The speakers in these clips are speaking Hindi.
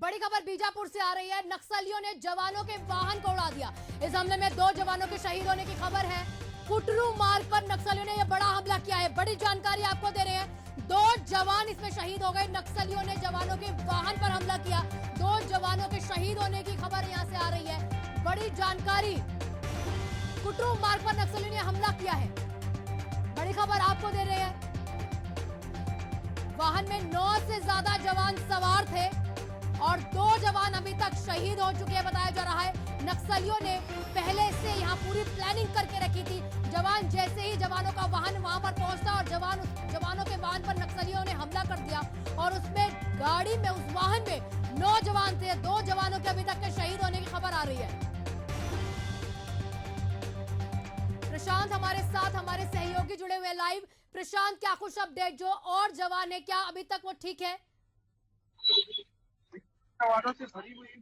बड़ी खबर बीजापुर से आ रही है। नक्सलियों ने जवानों के वाहन को उड़ा दिया। इस हमले में 2 जवानों के शहीद होने की खबर है। कुटरू मार्ग पर नक्सलियों ने यह बड़ा हमला किया है। बड़ी जानकारी आपको दे रहे हैं। 2 जवान इसमें शहीद हो गए। नक्सलियों ने जवानों के वाहन पर हमला किया। 2 जवानों के शहीद होने की खबर यहां से आ रही है। बड़ी जानकारी, कुटरू मार्ग पर नक्सलियों ने हमला किया है। बड़ी खबर आपको दे रहे हैं। वाहन में 9 से ज्यादा जवान सवार थे और 2 जवान अभी तक शहीद हो चुके हैं बताया जा रहा है। नक्सलियों ने पहले से यहां पूरी प्लानिंग करके रखी थी। जवान जैसे ही जवानों का वाहन वहां पर पहुंचता और जवानों के वाहन पर नक्सलियों ने हमला कर दिया और उसमें गाड़ी में, उस वाहन में 9 जवान थे। 2 जवानों के अभी तक के शहीद होने की खबर आ रही है। प्रशांत हमारे साथ, हमारे सहयोगी जुड़े हुए लाइव। प्रशांत, क्या कुछ अपडेट? जो और जवान है, क्या अभी तक वो ठीक है? जवानों से भरी हुई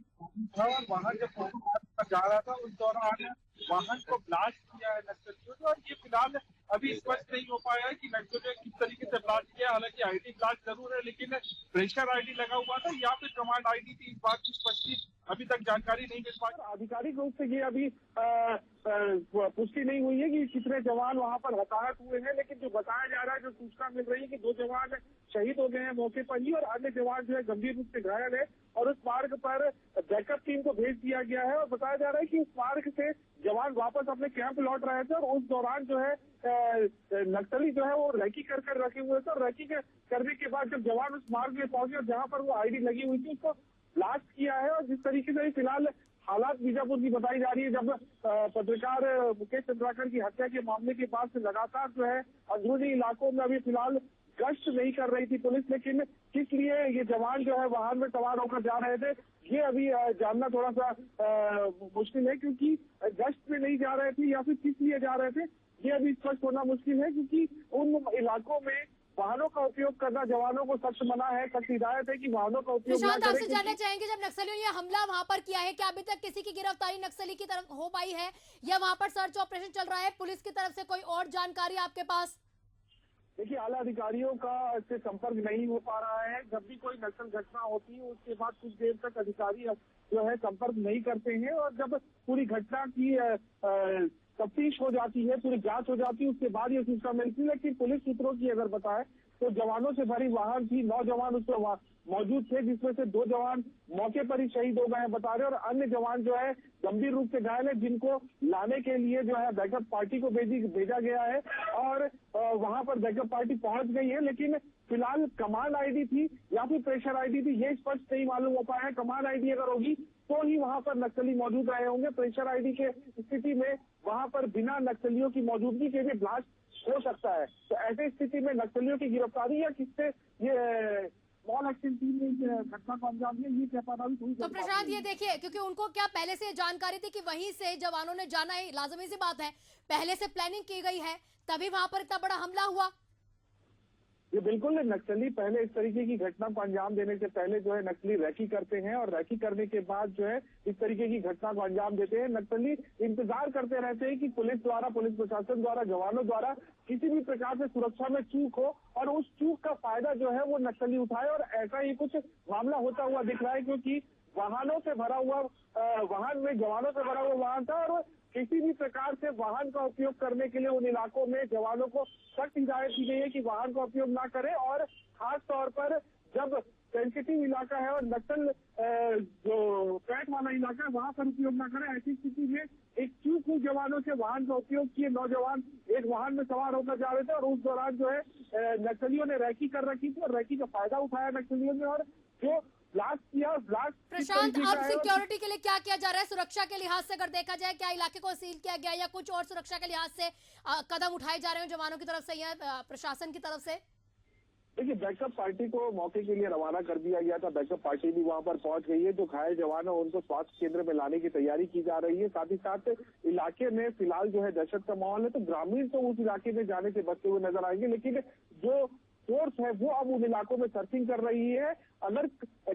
और वाहन जब फोटो जा रहा था उस दौरान वाहन को ब्लास्ट किया है नक्सलियों ने। और ये फिलहाल अभी स्पष्ट नहीं हो पाया है कि नक्सलियों ने किस तरीके से ब्लास्ट किया। हालांकि आईडी ब्लास्ट जरूर है, लेकिन प्रेशर आईडी लगा हुआ था या फिर कमांड आईडी थी, इस बात की स्पष्टि अभी तक जानकारी नहीं मिल पाई। आधिकारिक रूप से ये अभी पुष्टि नहीं हुई है कि कितने जवान वहां पर हताहत हुए हैं, लेकिन जो बताया जा रहा है, जो सूचना मिल रही है कि 2 जवान शहीद हो गए हैं मौके पर ही और अन्य जवान जो है गंभीर रूप से घायल है और उस मार्ग पर बैकअप टीम को भेज दिया गया है। और बताया जा रहा है कि उस मार्ग से जवान वापस अपने कैंप लौट रहे थे और उस दौरान जो है नक्सली जो है वो रैकी कर रखे हुए थे और रैकी करने के बाद जब जवान उस मार्ग में पहुंचे और जहां पर वो आईडी लगी हुई थी उसको ब्लास्ट किया है। और जिस तरीके से फिलहाल हालात बीजापुर की बताई जा रही है, जब पत्रकार मुकेश चंद्राकर की हत्या के मामले के बाद से लगातार जो है अंदरूनी इलाकों में अभी फिलहाल गश्त नहीं कर रही थी पुलिस, लेकिन किस लिए ये जवान जो है वाहन में सवार होकर जा रहे थे ये अभी जानना थोड़ा सा मुश्किल है, क्योंकि गश्त में नहीं जा रहे थे या फिर किस लिए जा रहे थे ये अभी स्पष्ट होना मुश्किल है, क्योंकि उन इलाकों में वाहनों का उपयोग करना जवानों को सख्त मना है, सख्त हिदायत है कि वाहनों का उपयोग प्रशांत, आपसे जानना चाहेंगे, जब नक्सलियों ने हमला वहां पर किया है, क्या अभी तक किसी की गिरफ्तारी नक्सली की तरफ हो पाई है या वहां पर सर्च ऑपरेशन चल रहा है? पुलिस की तरफ से कोई और जानकारी आपके पास? देखिए, आला अधिकारियों का से संपर्क नहीं हो पा रहा है। जब भी कोई नक्सल घटना होती है उसके बाद कुछ देर तक अधिकारी जो है संपर्क नहीं करते हैं और जब पूरी घटना की तफ्तीश हो जाती है, पूरी जांच हो जाती है, उसके बाद ये सूचना मिलती है। लेकिन पुलिस सूत्रों की अगर बताएं तो जवानों से भरी वाहन थी, 9 जवान उस पर मौजूद थे, जिसमें से 2 जवान मौके पर ही शहीद हो गए हैं बता रहे, और अन्य जवान जो है गंभीर रूप से घायल है, जिनको लाने के लिए जो है बैकअप पार्टी को भेजा गया है और वहां पर बैकअप पार्टी पहुंच गई है। लेकिन फिलहाल कमांड आईडी थी या फिर प्रेशर आईडी थी ये स्पष्ट नहीं मालूम हो पाया है। कमांड आईडी अगर होगी तो ही वहां पर नक्सली मौजूद रहे होंगे। प्रेशर आईडी के स्थिति में वहां पर बिना नक्सलियों की मौजूदगी के भी ब्लास्ट हो सकता है। तो ऐसी स्थिति में नक्सलियों की गिरफ्तारी या किससे ये स्मॉल एक्शन टीम ने घटना को अंजाम दिया ये क्या पता नहीं। तो प्रशांत, ये देखिए, क्योंकि उनको क्या पहले से जानकारी थी कि वहीं से जवानों ने जाना है? लाजमी सी बात है, पहले से प्लानिंग की गई है, तभी वहां पर इतना बड़ा हमला हुआ। ये बिल्कुल नक्सली पहले इस तरीके की घटना को अंजाम देने से पहले जो है नक्सली रैकी करते हैं और रैकी करने के बाद जो है इस तरीके की घटना को अंजाम देते हैं। नक्सली इंतजार करते रहते हैं कि पुलिस प्रशासन द्वारा, जवानों द्वारा किसी भी प्रकार से सुरक्षा में चूक हो और उस चूक का फायदा जो है वो नक्सली उठाए। और ऐसा ही कुछ मामला होता हुआ दिख रहा है, क्योंकि वाहनों से भरा हुआ वाहन में जवानों से भरा हुआ वाहन था और किसी भी प्रकार से वाहन का उपयोग करने के लिए उन इलाकों में जवानों को सख्त हिदायत दी गई है कि वाहन का उपयोग ना करें। और खास तौर पर जब सेंसिटिव इलाका है और नक्सल जो पैठ वाला इलाका है वहां पर उपयोग ना करें। ऐसी स्थिति में एक चूक हुई जवानों से वाहन का उपयोग किए। 9 जवान एक वाहन में सवार होकर जा रहे थे और उस दौरान जो है नक्सलियों ने रैकी कर रखी थी और रैकी का फायदा उठाया नक्सलियों ने और जो ब्लास्ट किया। प्रशांत, अब सिक्योरिटी के लिए क्या किया जा रहा है? सुरक्षा के लिहाज से अगर देखा जाए, क्या इलाके को सील किया गया या कुछ और सुरक्षा के लिहाज से कदम उठाए जा रहे हैं जवानों की तरफ से या प्रशासन की तरफ से? देखिए, बैकअप पार्टी को मौके के लिए रवाना कर दिया गया था। बैकअप पार्टी भी वहां पर पहुंच गई है। जो घायल जवान है उनको स्वास्थ्य केंद्र में लाने की तैयारी की जा रही है। साथ ही साथ इलाके में फिलहाल जो है दहशत का माहौल है, तो ग्रामीण तो उस इलाके में जाने से बचते हुए नजर आएंगे, लेकिन जो फोर्स है वो अब उन इलाकों में सर्चिंग कर रही है। अगर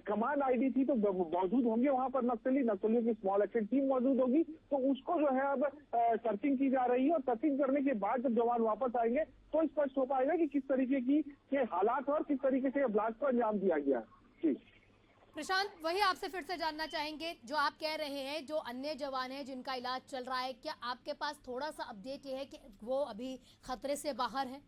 कमांड आईडी थी तो मौजूद होंगे वहां पर नक्सलियों की स्मॉल एक्शन टीम मौजूद होगी, तो उसको जो है अब सर्चिंग की जा रही है और सर्चिंग करने के बाद जब जवान वापस आएंगे तो स्पष्ट हो पाएगा कि किस तरीके की हालात और किस तरीके से ब्लास्ट को अंजाम दिया गया। जी प्रशांत, वही आपसे फिर से जानना चाहेंगे, जो आप कह रहे हैं जो अन्य जवान हैं जिनका इलाज चल रहा है, क्या आपके पास थोड़ा सा अपडेट ये है कि वो अभी खतरे से बाहर है?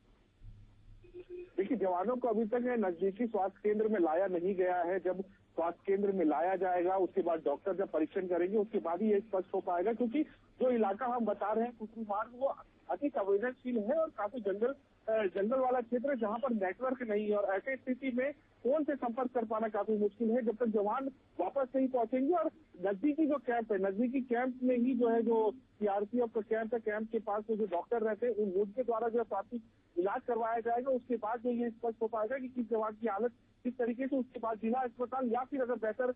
देखिए, जवानों को अभी तक नजदीकी स्वास्थ्य केंद्र में लाया नहीं गया है। जब स्वास्थ्य केंद्र में लाया जाएगा, उसके बाद डॉक्टर जब परीक्षण करेंगे, उसके बाद ही ये स्पष्ट हो पाएगा। क्योंकि जो इलाका हम बता रहे हैं कुटरू मार्ग, वो अति संवेदनशील है और काफी जंगल वाला क्षेत्र है, जहाँ पर नेटवर्क नहीं है। और ऐसी स्थिति में फोन से संपर्क कर पाना काफी मुश्किल है। जब तक जवान वापस नहीं पहुंचेंगे और नजदीकी जो कैंप है, नजदीकी कैंप में ही जो है, जो सीआरपीएफ का कैंप है, कैंप के पास जो डॉक्टर रहते हैं, उनके द्वारा जो प्राथमिक इलाज करवाया जाएगा। उसके बाद जो ये स्पष्ट हो पाएगा कि किस जवान की हालत किस तरीके से, उसके बाद जिला अस्पताल या फिर अगर बेहतर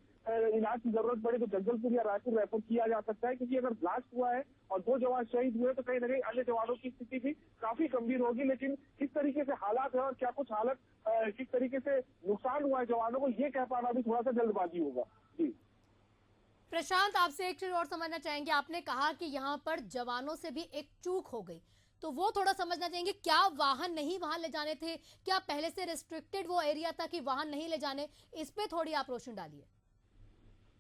इलाज की जरूरत पड़े तो जगदलपुर या रायपुर रेफर किया जा सकता है। क्योंकि अगर ब्लास्ट हुआ है और 2 जवान शहीद हुए तो कहीं ना कहीं अन्य जवानों की स्थिति भी काफी गंभीर होगी। लेकिन किस तरीके से हालात है और क्या कुछ हालत किस तरीके से नुकसान हुआ है जवानों को, ये कह पाना भी थोड़ा सा जल्दबाजी होगा। जी प्रशांत, आपसे एक चीज और समझना चाहेंगे। आपने कहा कि यहाँ पर जवानों से भी एक चूक हो गई, तो वो थोड़ा समझना चाहेंगे। क्या वाहन नहीं वहां ले जाने थे? क्या पहले से रिस्ट्रिक्टेड वो एरिया था कि वाहन नहीं ले जाने? इस पे थोड़ी आप रोशनी डालिए।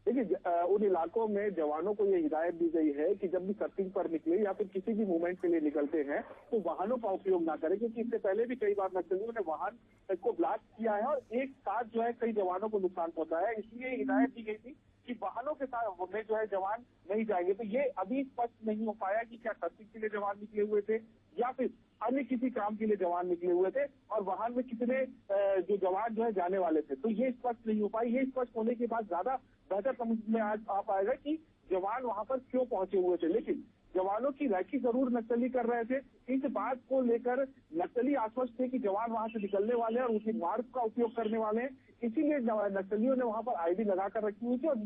देखिए, उन इलाकों में जवानों को ये हिदायत दी गई है कि जब भी सर्चिंग पर निकले या फिर किसी भी मूवमेंट के लिए निकलते हैं तो वाहनों का उपयोग ना करें। क्योंकि इससे पहले भी कई बार नक्सलियों ने वाहन को ब्लास्ट किया है और एक साथ जो है कई जवानों को नुकसान पहुंचाया है। इसलिए हिदायत दी गई थी कि वाहनों के साथ में जो है जवान नहीं जाएंगे। तो ये अभी स्पष्ट नहीं हो पाया कि क्या सर्चिंग के लिए जवान निकले हुए थे या फिर अन्य किसी काम के लिए जवान निकले हुए थे और वाहन में कितने जो जवान जो है जाने वाले थे। तो ये स्पष्ट नहीं हो पाई। ये स्पष्ट होने के बाद ज्यादा बेहतर समझ में आ पाएगा कि जवान वहां पर क्यों पहुंचे हुए थे। लेकिन जवानों की रैकी जरूर नक्सली कर रहे थे। इस बात को लेकर नक्सली आश्वस्त थे कि जवान वहां से निकलने वाले हैं और उसी मार्ग का उपयोग करने वाले हैं। इसीलिए नक्सलियों ने वहां पर आईडी लगा कर रखी हुई थी और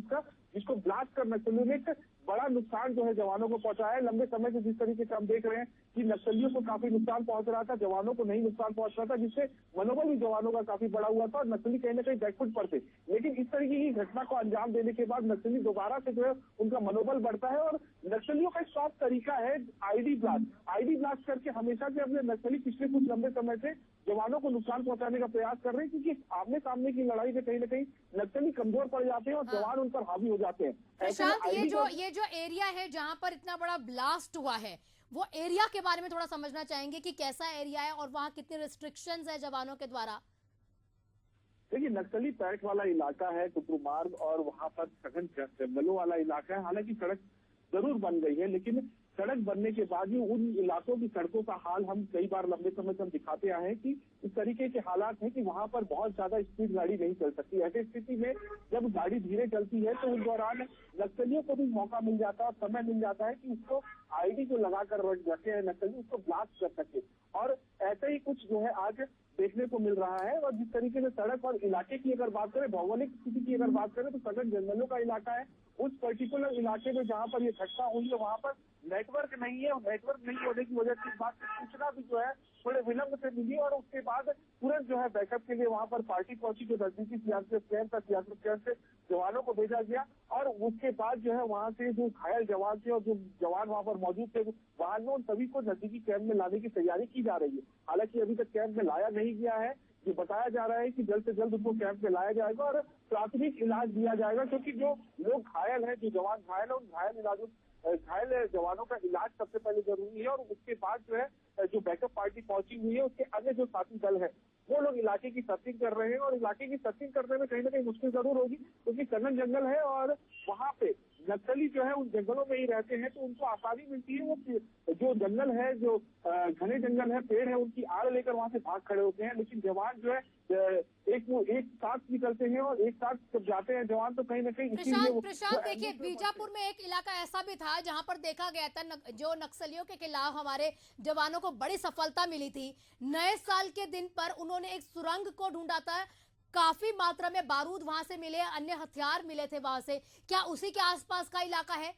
जिसको ब्लास्ट कर नक्सलियों ने एक बड़ा नुकसान जो है जवानों को पहुंचाया है। लंबे समय से जिस तरीके से हम देख रहे हैं कि नक्सलियों को काफी नुकसान पहुंच रहा था, जवानों को नहीं नुकसान पहुंच रहा था, जिससे मनोबल भी जवानों का काफी बड़ा हुआ था और नक्सली कहीं ना कहीं बैकफुट पर थे। लेकिन इस तरीके की घटना को अंजाम देने के बाद नक्सली दोबारा से जो है उनका मनोबल बढ़ता है। और नक्सलियों का एक सॉफ्ट तरीका है आईडी ब्लास्ट करके हमेशा से अपने नक्सली पिछले कुछ लंबे समय से जवानों को नुकसान पहुंचाने का प्रयास कर रहे हैं। क्योंकि आमने सामने की लड़ाई में कहीं ना कहीं नक्सली कमजोर पड़ जाते हैं और जवान उन पर हावी हो जाते हैं। प्रशांत, ये जो एरिया है जहां पर इतना बड़ा ब्लास्ट हुआ है, वो एरिया के बारे में थोड़ा समझना चाहेंगे कि कैसा एरिया है और वहां कितने रिस्ट्रिक्शंस है जवानों के द्वारा? देखिए, नक्सली पैठ वाला इलाका है कुटरू मार्ग और वहां पर सघन जंगलों वाला इलाका है। हालांकि सड़क जरूर बन गई है, लेकिन सड़क बनने के बाद भी उन इलाकों की सड़कों का हाल हम कई बार लंबे समय से हम दिखाते आए हैं कि इस तरीके के हालात हैं कि वहां पर बहुत ज्यादा स्पीड गाड़ी नहीं चल सकती। ऐसी स्थिति में जब गाड़ी धीरे चलती है तो उस दौरान नक्सलियों को भी मौका मिल जाता है और समय मिल जाता है कि उसको आईडी जो लगा कर रखे हैं नक्सली, उसको ब्लास्ट कर सके। और ऐसे ही कुछ जो है आज देखने को मिल रहा है। और जिस तरीके से सड़क और इलाके की अगर बात करें, भौगोलिक स्थिति की अगर बात करें, तो सघन जंगलों का इलाका है। उस पर्टिकुलर इलाके में जहाँ पर ये घटना हुई है वहाँ पर नेटवर्क नहीं है। नेटवर्क नहीं होने की वजह से इस बात की सूचना भी जो है थोड़े विलंब से मिली और उसके बाद तुरंत जो है बैकअप के लिए वहाँ पर पार्टी पहुंची। जो नजदीकी सीआरपीएफ कैंप था, सीआरपीएफ कैंप से जवानों को भेजा गया और उसके बाद जो है वहाँ से जो घायल जवान थे और जो जवान वहाँ पर मौजूद थे वाहन में, उन सभी को नजदीकी कैंप में लाने की तैयारी की जा रही है। हालांकि अभी तक कैंप में लाया नहीं गया है। ये बताया जा रहा है कि जल्द से जल्द उनको कैंप में लाया जाएगा और प्राथमिक इलाज दिया जाएगा। क्योंकि जो लोग घायल हैं, जो जवान घायल है, उन घायल जवानों का इलाज सबसे पहले जरूरी है। और उसके बाद जो है जो बैकअप पार्टी पहुंची हुई है, उसके अन्य जो साथी दल है वो लोग इलाके की सर्चिंग कर रहे हैं। और इलाके की सर्चिंग करने में कहीं ना कहीं मुश्किल जरूर होगी क्योंकि सघन जंगल है और वहाँ पे नक्सली जो है उन जंगलों में ही रहते हैं, तो उनको आसानी मिलती है। वो जो जंगल है, जो घने जंगल है, पेड़ है, उनकी आड़ लेकर वहाँ से भाग खड़े होते हैं। लेकिन जवान जो है एक साथ निकलते हैं और एक साथ जब जाते हैं जवान, तो कहीं ना कहीं प्रशांत देखिए, बीजापुर में एक इलाका ऐसा भी था जहां पर देखा गया था जो नक्सलियों के खिलाफ हमारे जवानों को बड़ी सफलता मिली थी। नए साल के दिन पर उन्होंने एक सुरंग को ढूंढा था, काफी मात्रा में बारूद वहां से मिले, अन्य हथियार मिले थे वहां से। क्या उसी के आसपास का इलाका है?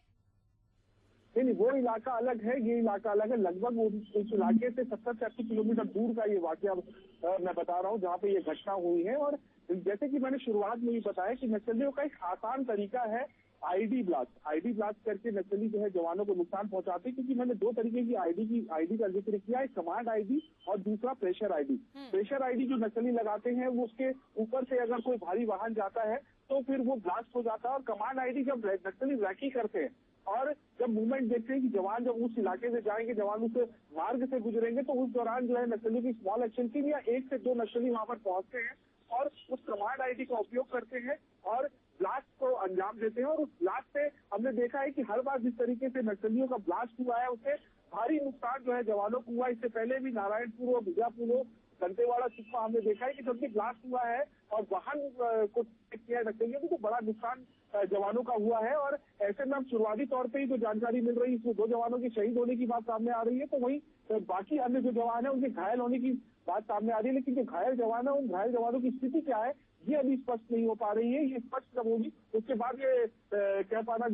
नहीं, वो इलाका अलग है, ये इलाका अलग है। लगभग इस इलाके से 70 से 80 किलोमीटर दूर का ये वाकया मैं बता रहा हूँ जहाँ पे ये घटना हुई है। और जैसे कि मैंने शुरुआत में ही बताया कि नक्सलियों का एक आसान तरीका है आईडी ब्लास्ट करके नक्सली जो है जवानों को नुकसान पहुंचाते हैं। क्योंकि मैंने 2 तरीके की आईडी का जिक्र किया है, कमांड आईडी और दूसरा प्रेशर आईडी। प्रेशर आईडी जो नक्सली लगाते हैं वो उसके ऊपर से अगर कोई भारी वाहन जाता है तो फिर वो ब्लास्ट हो जाता है। और कमांड आईडी जब नक्सली रैकी करते हैं और जब मूवमेंट देखते हैं कि जवान जब उस इलाके से जाएंगे, जवान उस मार्ग से गुजरेंगे, तो उस दौरान जो है नक्सलियों की स्मॉल एक्शन टीम या 1 से 2 नक्सली वहां पर पहुंचते हैं और उस कमांड आईडी का उपयोग करते हैं और ब्लास्ट को अंजाम देते हैं। और उस ब्लास्ट से हमने देखा है कि हर बार जिस तरीके से नक्सलियों का ब्लास्ट हुआ है उससे भारी नुकसान जो है जवानों को हुआ। इससे पहले भी नारायणपुर और बीजापुर हो, दंतेवाड़ा चिपका हमने देखा है कि जब भी ब्लास्ट हुआ है और वाहन को किया नक्सलियों को, तो बड़ा नुकसान जवानों का हुआ है। और ऐसे में अब शुरुआती तौर पे ही जो जानकारी मिल रही है, इसमें 2 जवानों की शहीद होने की बात सामने आ रही है, तो वहीं बाकी अन्य जो जवान है उनके घायल होने की बात सामने आ रही है। लेकिन जो घायल जवान है उन घायल जवानों की स्थिति क्या है ये अभी स्पष्ट नहीं हो पा रही है। ये स्पष्ट जब होगी उसके बाद ये कह पाना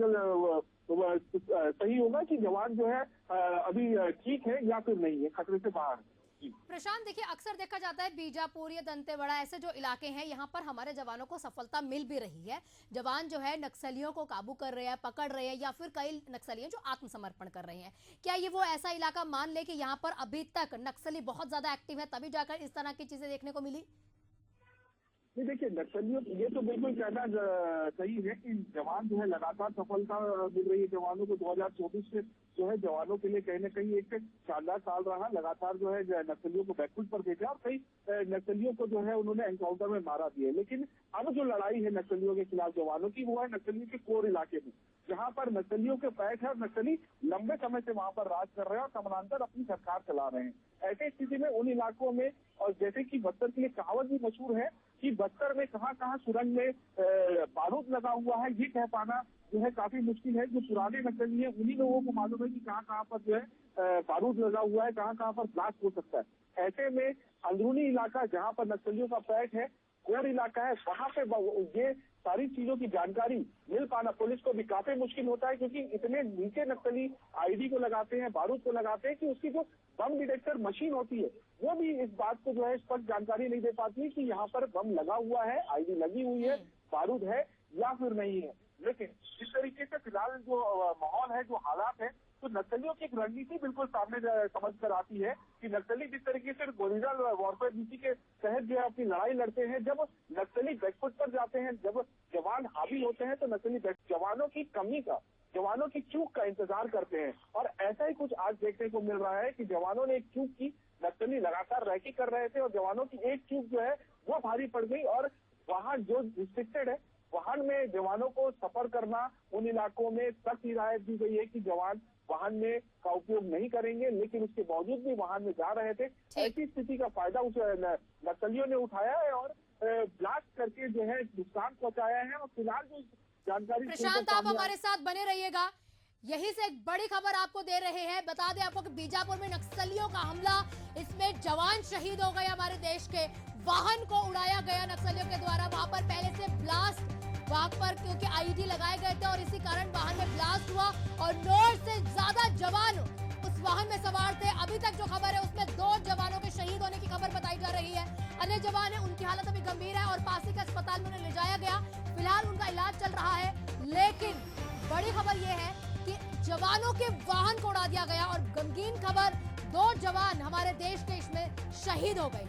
सही होगा कि जवान जो है अभी ठीक है या फिर नहीं है, खतरे से बाहर है। प्रशांत, देखिए अक्सर देखा जाता है बीजापुर या दंतेवाड़ा ऐसे जो इलाके हैं यहाँ पर हमारे जवानों को सफलता मिल भी रही है। जवान जो है नक्सलियों को काबू कर रहे हैं, पकड़ रहे हैं, या फिर कई नक्सली हैं जो आत्मसमर्पण कर रहे हैं। क्या ये वो ऐसा इलाका मान ले कि यहाँ पर अभी तक नक्सली बहुत ज्यादा एक्टिव है तभी जाकर इस तरह की चीजें देखने को मिली? नहीं, देखिए नक्सलियों ये तो बिल्कुल कहना सही है कि जवान जो है लगातार सफलता मिल रही है जवानों को। 2024 से जो है जवानों के लिए कहीं न कहीं एक शानदार साल रहा। लगातार जो है नक्सलियों को बैकफुट पर भेजा और कई नक्सलियों को जो है उन्होंने एनकाउंटर में मारा भी है। लेकिन अब जो लड़ाई है नक्सलियों के खिलाफ जवानों की, वो है नक्सलियों के कोर इलाके में, जहाँ पर नक्सलियों के पैठ है और नक्सली लंबे समय से वहाँ पर राज कर रहे हैं और समानांतर अपनी सरकार चला रहे हैं। ऐसी स्थिति में उन इलाकों में, और जैसे कि बस्तर के लिए कहावत भी मशहूर है कि बस्तर में कहाँ सुरंग में बारूद लगा हुआ है, ये कह पाना जो है काफी मुश्किल है। जो पुराने नक्सली है उन्हीं लोगों को मालूम है कि कहाँ पर जो है बारूद लगा हुआ है, कहाँ पर ब्लास्ट हो सकता है। ऐसे में अंदरूनी इलाका जहाँ पर नक्सलियों का पैठ है, कोर इलाका है, वहाँ पे ये सारी चीजों की जानकारी मिल पाना पुलिस को भी काफी मुश्किल होता है, क्योंकि इतने नीचे नक्सली आईडी को लगाते हैं, बारूद को लगाते हैं कि उसकी जो बम डिटेक्टर मशीन होती है वो भी इस बात को जो है स्पष्ट जानकारी नहीं दे पाती है कि यहाँ पर बम लगा हुआ है, आईडी लगी हुई है, बारूद है या फिर नहीं है। लेकिन जिस तरीके से फिलहाल जो माहौल है, जो हालात है, तो नक्सलियों की एक रणनीति बिल्कुल सामने समझ कर आती है कि नक्सली जिस तरीके से गोरिल्ला वॉरफेयर नीति के तहत जो है अपनी लड़ाई लड़ते हैं। जब नक्सली बैकफुट पर जाते हैं, जब जवान हावी होते हैं, तो नक्सली जवानों की कमी का, जवानों की चूक का इंतजार करते हैं। और ऐसा ही कुछ आज देखने को मिल रहा है कि जवानों ने एक चूक की, नक्सली लगातार रैकी कर रहे थे और जवानों की एक चूक जो है वो भारी पड़ गई। और वहाँ जो रिस्ट्रिक्टेड है, वाहन में जवानों को सफर करना, उन इलाकों में सख्त हिदायत दी गई है कि जवान वाहन में का उपयोग नहीं करेंगे, लेकिन उसके बावजूद भी वाहन में जा रहे थे। ऐसी स्थिति का फायदा उस नक्सलियों ने उठाया है और ब्लास्ट करके जो है नुकसान पहुंचाया है। और फिलहाल जो जानकारी, प्रशांत आप हमारे साथ बने रहिएगा, यही से एक बड़ी खबर आपको दे रहे हैं। बता दें आपको कि बीजापुर में नक्सलियों का हमला, इसमें जवान शहीद हो गए हमारे देश के। वाहन को उड़ाया गया नक्सलियों के द्वारा, वहां पर पहले से ब्लास्ट, वहां पर क्योंकि आईडी लगाए गए थे और इसी कारण वाहन में ब्लास्ट हुआ और 9 से ज्यादा जवान उस वाहन में सवार थे। अभी तक जो खबर है उसमें 2 जवानों के शहीद होने की खबर बताई जा रही है। अन्य जवान है, उनकी हालत अभी गंभीर है और पास ही के अस्पताल में उन्हें ले जाया गया। फिलहाल उनका इलाज चल रहा है। लेकिन बड़ी खबर यह है कि जवानों के वाहन को उड़ा दिया गया और गमगीन खबर, 2 जवान हमारे देश के इसमें शहीद हो गए।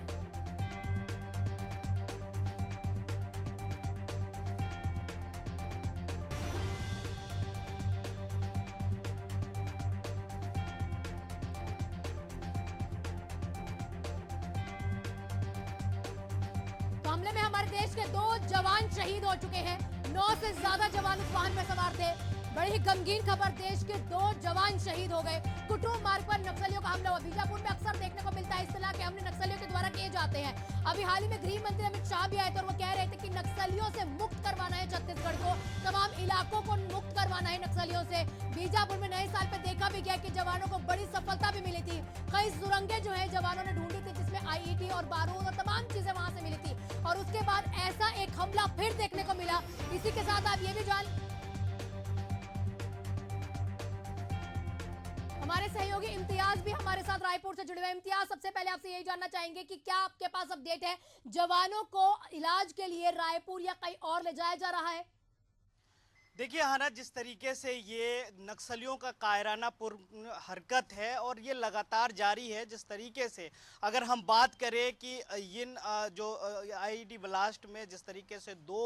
मामले में हमारे देश के 2 जवान शहीद हो चुके हैं। 9 से ज्यादा जवान उस वाहन में सवार थे। बड़ी ही गमगीन खबर, देश के 2 जवान शहीद हो गए। कुटरू मार्ग पर नक्सलियों का हमला हुआ। बीजापुर में अक्सर देखने को मिलता है इस तरह के हमले नक्सलियों के द्वारा किए जाते हैं। अभी हाल ही में गृह मंत्री अमित शाह भी आए थे और वो कह रहे थे कि नक्सलियों से मुक्त करवाना है छत्तीसगढ़ को, तमाम इलाकों को मुक्त करवाना है नक्सलियों से। बीजापुर में नए साल पे देखा भी गया कि जवानों को बड़ी सफलता भी मिली थी। कई सुरंगें जो है जवानों ने ढूंढी थी जिसमें आईईडी और बारूद और तमाम चीजें वहां से मिली थी और उसके बाद ऐसा एक हमला फिर देखने को मिला। इसी के साथ आप ये भी जान, हमारे सहयोगी इम्तियाज भी हमारे साथ रायपुर से जुड़े हुए। इम्तियाज, सबसे पहले आपसे यही जानना चाहेंगे कि क्या आपके पास अपडेट है, जवानों को इलाज के लिए रायपुर या कहीं और ले जाया जा रहा है? देखिए हाना, जिस तरीके से ये नक्सलियों का कायराना पूर्ण हरकत है और ये लगातार जारी है, जिस तरीके से अगर हम बात करें कि इन जो आईईडी ब्लास्ट में जिस तरीके से 2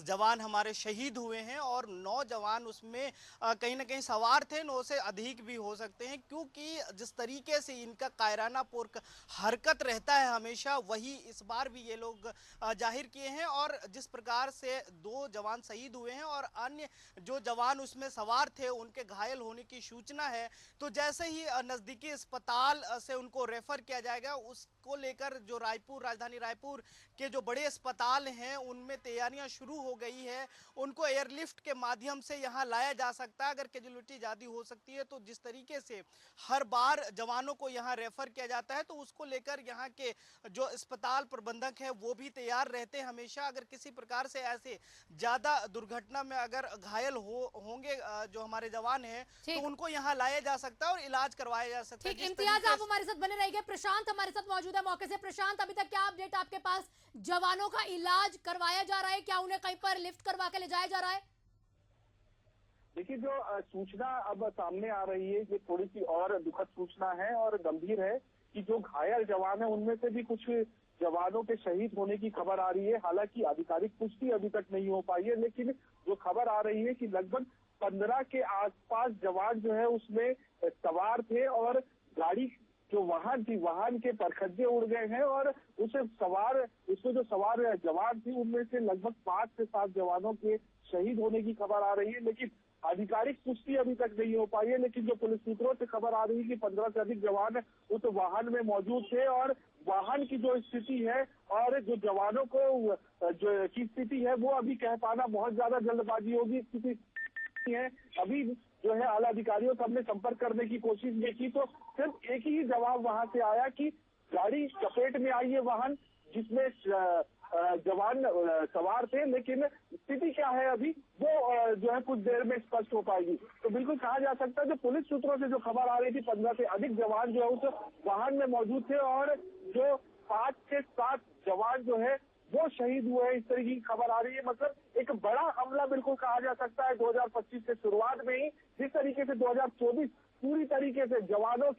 जवान हमारे शहीद हुए हैं और 9 जवान उसमें कहीं ना कहीं सवार थे, 9 से अधिक भी हो सकते हैं, क्योंकि जिस तरीके से इनका कायराना पूर्ण हरकत रहता है हमेशा, वही इस बार भी ये लोग जाहिर किए हैं। और जिस प्रकार से 2 जवान शहीद हुए हैं और अन्य जो जवान उसमें सवार थे उनके घायल होने की सूचना है, तो जैसे ही नजदीकी अस्पताल से उनको रेफर किया जाएगा, उसको लेकर जो राजधानी रायपुर के जो बड़े अस्पताल हैं उनमें तैयारियां शुरू हो गई है। उनको एयरलिफ्ट के माध्यम से यहां लाया जा सकता है अगर कैजुअलिटी ज़्यादा हो सकती है। तो जिस तरीके से हर बार जवानों को यहां रेफर किया जाता है, तो उसको लेकर यहाँ के जो अस्पताल प्रबंधक है वो भी तैयार रहते हैं हमेशा। अगर किसी प्रकार से ऐसे ज़्यादा दुर्घटना में अगर घायल होंगे जो हमारे जवान हैं, तो उनको यहाँ लाया जा सकता है और इलाज करवाया जा सकता है। ठीक, इम्तियाज आप हमारे साथ बने रहिए। प्रशांत हमारे साथ मौजूद है मौके से। प्रशांत, अभी तक क्या अपडेट आपके पास? जवानों का इलाज करवाया जा रहा है क्या? उन्हें कहीं पर लिफ्ट करवा के ले जाया जा रहा है? देखिए, जो सूचना अब सामने आ रही है ये थोड़ी सी और दुखद सूचना है और गंभीर है कि जो घायल जवान है उनमें से भी कुछ जवानों के शहीद होने की खबर आ रही है। हालांकि आधिकारिक पुष्टि अभी तक नहीं हो पाई है, लेकिन जो खबर आ रही है कि लगभग 15 के आसपास जवान जो है उसमें सवार थे और गाड़ी जो वाहन थी, वाहन के परखच्चे उड़ गए हैं और उसमें जो सवार जवान थी उनमें से लगभग 5 से 7 जवानों के शहीद होने की खबर आ रही है। लेकिन आधिकारिक पुष्टि अभी तक नहीं हो पाई है। लेकिन जो पुलिस सूत्रों से खबर आ रही है कि 15 से अधिक जवान उस वाहन में मौजूद थे और वाहन की जो स्थिति है और जो जवानों को जो की स्थिति है वो अभी कह पाना बहुत ज्यादा जल्दबाजी होगी। स्थिति है अभी जो है आला अधिकारियों से हमने संपर्क करने की कोशिश भी की, तो सिर्फ एक ही जवाब वहां से आया कि गाड़ी चपेट में आई है वाहन जिसमें जवान सवार थे, लेकिन स्थिति क्या है अभी वो जो है कुछ देर में स्पष्ट हो पाएगी। तो बिल्कुल कहा जा सकता है जो पुलिस सूत्रों से जो खबर आ रही थी 15 से अधिक जवान जो है उस वाहन में मौजूद थे और जो 5 से 7 जवान जो है वो शहीद हुए हैं, इस तरह की खबर आ रही है। मतलब एक बड़ा हमला बिल्कुल कहा जा सकता है 2025 के शुरुआत में ही। जिस तरीके से 2024 पूरी तरीके से जवानों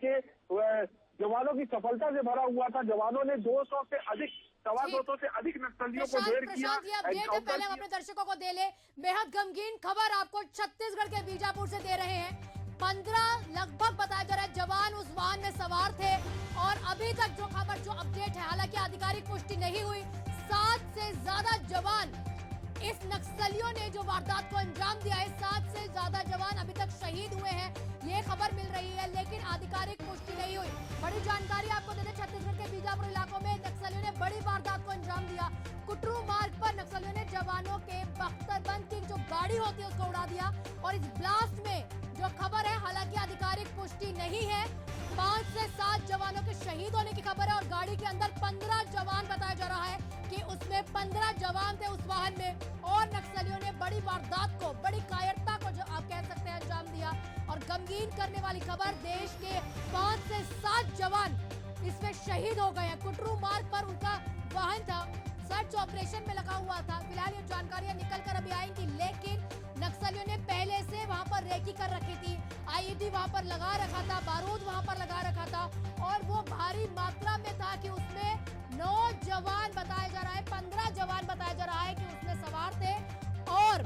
की सफलता से भरा हुआ था, जवानों ने 200 से अधिक 250 से अधिक नक्सलियों को ढेर किया। पहले हम अपने दर्शकों को दे ले बेहद गमगीन खबर आपको छत्तीसगढ़ के बीजापुर से दे रहे हैं। 15 लगभग बताया जा रहा है जवान उस वाहन में सवार थे और अभी तक जो खबर जो अपडेट है, हालांकि आधिकारिक पुष्टि नहीं हुई, 7 से ज्यादा जवान इस नक्सलियों ने जो वारदात को अंजाम दिया है, 7 से ज्यादा जवान अभी तक शहीद हुए हैं, ये खबर मिल रही है, लेकिन आधिकारिक पुष्टि नहीं हुई। बड़ी जानकारी आपको देते छत्तीसगढ़ के बीजापुर इलाकों में नक्सलियों ने बड़ी वारदात को अंजाम दिया। कुटरू मार्ग पर नक्सलियों ने जवानों के बख्तरबंद की जो गाड़ी होती है उसको उड़ा दिया और इस ब्लास्ट में जो खबर है, हालांकि आधिकारिक पुष्टि नहीं है, 5 से 7 जवानों के शहीद होने की खबर है और गाड़ी के अंदर 15 जवान बताया जा रहा है कि उसमें 15 जवान थे उस वाहन में और नक्सलियों ने बड़ी वारदात को, बड़ी कायरता को जो आप कह सकते हैं अंजाम दिया। और गमगीन करने वाली खबर, देश के 5 से 7 जवान इसमें शहीद हो गए हैं। कुटरू मार्ग पर उनका वाहन था, सर्च ऑपरेशन में लगा हुआ था। फिलहाल ये जानकारियां निकल कर अभी आएंगी, लेकिन नक्सलियों ने पहले से वहां पर रेकी कर रखी थी, आईईडी वहां पर लगा रखा था, बारूद वहां पर लगा रखा था और वो भारी मात्रा में था कि उसमें 9 जवान बताया जा रहा है, 15 जवान बताया जा रहा है कि उसमें सवार थे और